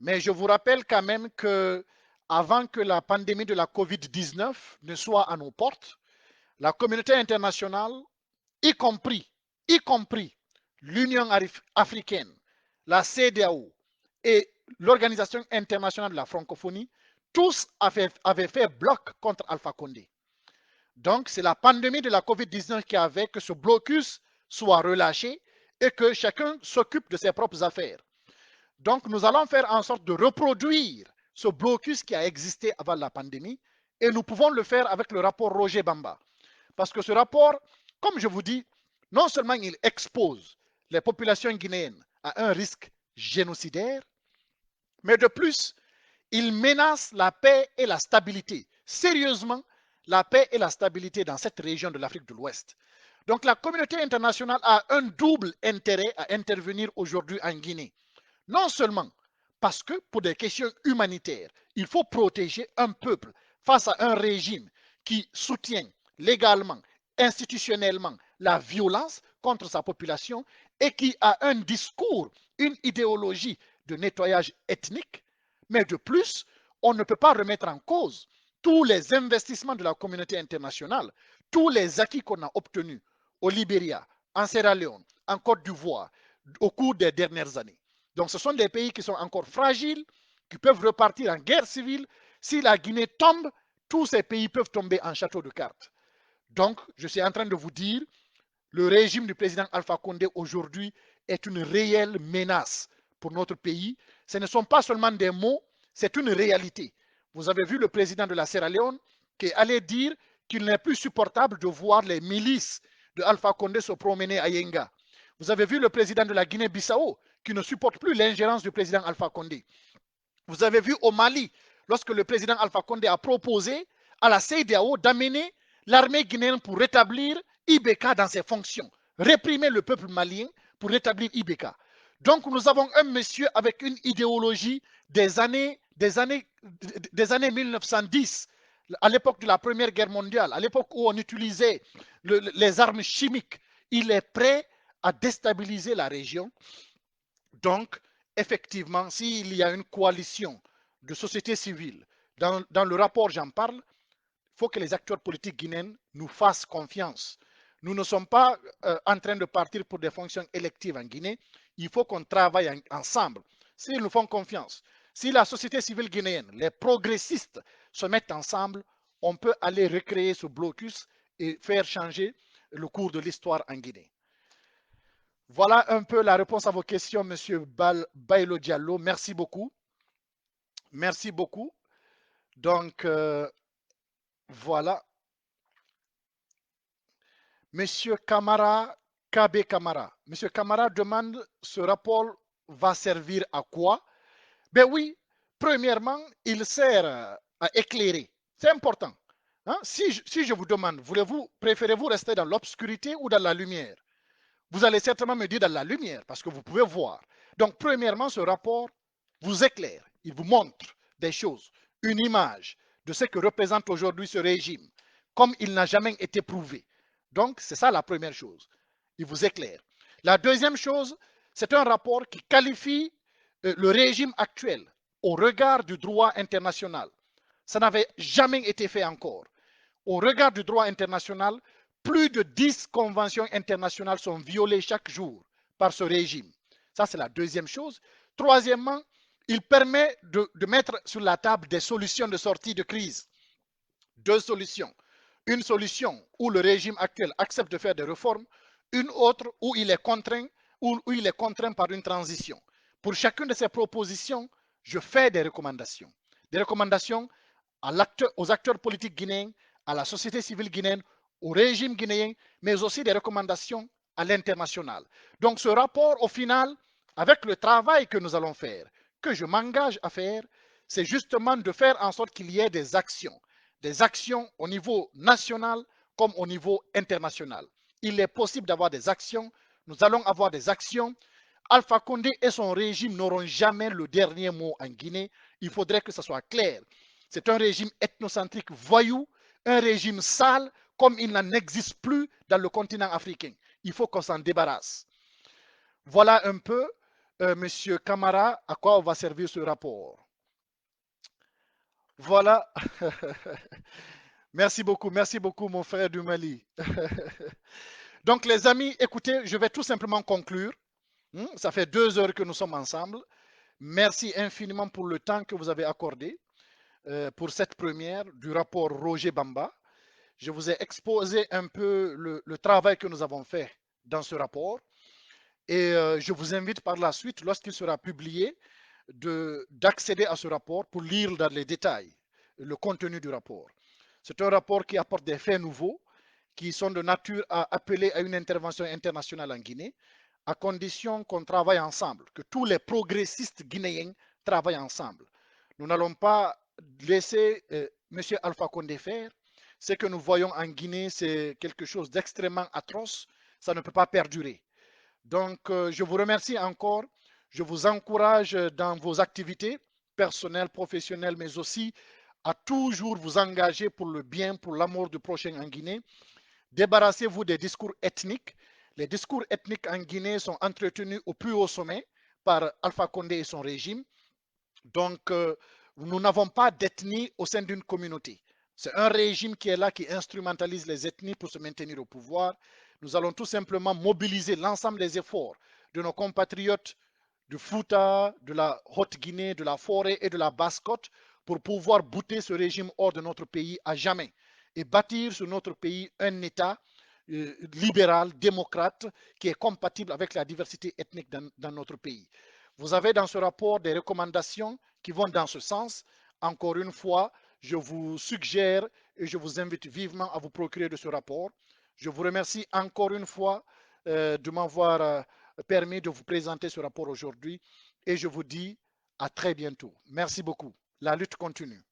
mais je vous rappelle quand même que avant que la pandémie de la COVID-19 ne soit à nos portes, la communauté internationale, y compris l'Union africaine, la CEDEAO et l'Organisation internationale de la francophonie, tous avaient fait bloc contre Alpha Condé. Donc, c'est la pandémie de la COVID-19 qui a fait que ce blocus soit relâché et que chacun s'occupe de ses propres affaires. Donc, nous allons faire en sorte de reproduire ce blocus qui a existé avant la pandémie et nous pouvons le faire avec le rapport Roger Bamba. Parce que ce rapport, comme je vous dis, non seulement il expose les populations guinéennes à un risque génocidaire, mais de plus, il menace la paix et la stabilité. Sérieusement, la paix et la stabilité dans cette région de l'Afrique de l'Ouest. Donc la communauté internationale a un double intérêt à intervenir aujourd'hui en Guinée. Non seulement parce que pour des questions humanitaires, il faut protéger un peuple face à un régime qui soutient légalement, institutionnellement la violence contre sa population et qui a un discours, une idéologie de nettoyage ethnique, mais de plus, on ne peut pas remettre en cause tous les investissements de la communauté internationale, tous les acquis qu'on a obtenus au Libéria, en Sierra Leone, en Côte d'Ivoire, au cours des dernières années. Donc ce sont des pays qui sont encore fragiles, qui peuvent repartir en guerre civile. Si la Guinée tombe, tous ces pays peuvent tomber en château de cartes. Donc je suis en train de vous dire, le régime du président Alpha Condé aujourd'hui est une réelle menace pour notre pays. Ce ne sont pas seulement des mots, c'est une réalité. Vous avez vu le président de la Sierra Leone qui est allé dire qu'il n'est plus supportable de voir les milices de Alpha Condé se promener à Yenga. Vous avez vu le président de la Guinée-Bissau qui ne supporte plus l'ingérence du président Alpha Condé. Vous avez vu au Mali, lorsque le président Alpha Condé a proposé à la CEDEAO d'amener l'armée guinéenne pour rétablir IBK dans ses fonctions, réprimer le peuple malien pour rétablir IBK. Donc nous avons un monsieur avec une idéologie des années 1910, à l'époque de la Première Guerre mondiale, à l'époque où on utilisait les armes chimiques. Il est prêt à déstabiliser la région. Donc, effectivement, s'il y a une coalition de société civile, dans le rapport j'en parle, il faut que les acteurs politiques guinéens nous fassent confiance. Nous ne sommes pas en train de partir pour des fonctions électives en Guinée. Il faut qu'on travaille ensemble. S'ils nous font confiance, si la société civile guinéenne, les progressistes se mettent ensemble, on peut aller recréer ce blocus et faire changer le cours de l'histoire en Guinée. Voilà un peu la réponse à vos questions, Monsieur Bailo Diallo. Merci beaucoup. Merci beaucoup. Donc, voilà. Monsieur Camara, KB Camara. Monsieur Camara demande, ce rapport va servir à quoi? Ben oui, premièrement, il sert à éclairer. C'est important. Hein? Si je vous demande, préférez-vous rester dans l'obscurité ou dans la lumière? Vous allez certainement me dire dans la lumière, parce que vous pouvez voir. Donc, premièrement, ce rapport vous éclaire, il vous montre des choses, une image de ce que représente aujourd'hui ce régime, comme il n'a jamais été prouvé. Donc, c'est ça la première chose. Il vous éclaire. La deuxième chose, c'est un rapport qui qualifie le régime actuel au regard du droit international. Ça n'avait jamais été fait encore. Au regard du droit international, plus de 10 conventions internationales sont violées chaque jour par ce régime. Ça, c'est la deuxième chose. Troisièmement, il permet de mettre sur la table des solutions de sortie de crise. Deux solutions. Une solution où le régime actuel accepte de faire des réformes, une autre où il est contraint par une transition. Pour chacune de ces propositions, je fais des recommandations. Des recommandations aux acteurs politiques guinéens, à la société civile guinéenne, au régime guinéen, mais aussi des recommandations à l'international. Donc ce rapport, au final, avec le travail que nous allons faire, que je m'engage à faire, c'est justement de faire en sorte qu'il y ait des actions au niveau national comme au niveau international. Il est possible d'avoir des actions, nous allons avoir des actions. Alpha Condé et son régime n'auront jamais le dernier mot en Guinée. Il faudrait que ce soit clair. C'est un régime ethnocentrique voyou, un régime sale, comme il n'en existe plus dans le continent africain. Il faut qu'on s'en débarrasse. Voilà un peu, Monsieur Camara, à quoi on va servir ce rapport. Voilà. Merci beaucoup, mon frère du Mali. Donc, les amis, écoutez, je vais tout simplement conclure. Ça fait 2 heures que nous sommes ensemble. Merci infiniment pour le temps que vous avez accordé pour cette première du rapport Roger Bamba. Je vous ai exposé un peu le travail que nous avons fait dans ce rapport. Et je vous invite par la suite, lorsqu'il sera publié, d'accéder à ce rapport pour lire dans les détails le contenu du rapport. C'est un rapport qui apporte des faits nouveaux qui sont de nature à appeler à une intervention internationale en Guinée, à condition qu'on travaille ensemble, que tous les progressistes guinéens travaillent ensemble. Nous n'allons pas laisser M. Alpha Condé faire. Ce que nous voyons en Guinée, c'est quelque chose d'extrêmement atroce. Ça ne peut pas perdurer. Donc, je vous remercie encore. Je vous encourage dans vos activités personnelles, professionnelles, mais aussi à toujours vous engager pour le bien, pour l'amour du prochain en Guinée. Débarrassez-vous des discours ethniques. Les discours ethniques en Guinée sont entretenus au plus haut sommet par Alpha Condé et son régime. Donc, nous n'avons pas d'ethnie au sein d'une communauté. C'est un régime qui est là, qui instrumentalise les ethnies pour se maintenir au pouvoir. Nous allons tout simplement mobiliser l'ensemble des efforts de nos compatriotes du Fouta, de la Haute-Guinée, de la Forêt et de la Basse-Côte pour pouvoir bouter ce régime hors de notre pays à jamais et bâtir sur notre pays un État libéral, démocrate, qui est compatible avec la diversité ethnique dans notre pays. Vous avez dans ce rapport des recommandations qui vont dans ce sens. Encore une fois, je vous suggère et je vous invite vivement à vous procurer de ce rapport. Je vous remercie encore une fois de m'avoir permis de vous présenter ce rapport aujourd'hui et je vous dis à très bientôt. Merci beaucoup. La lutte continue.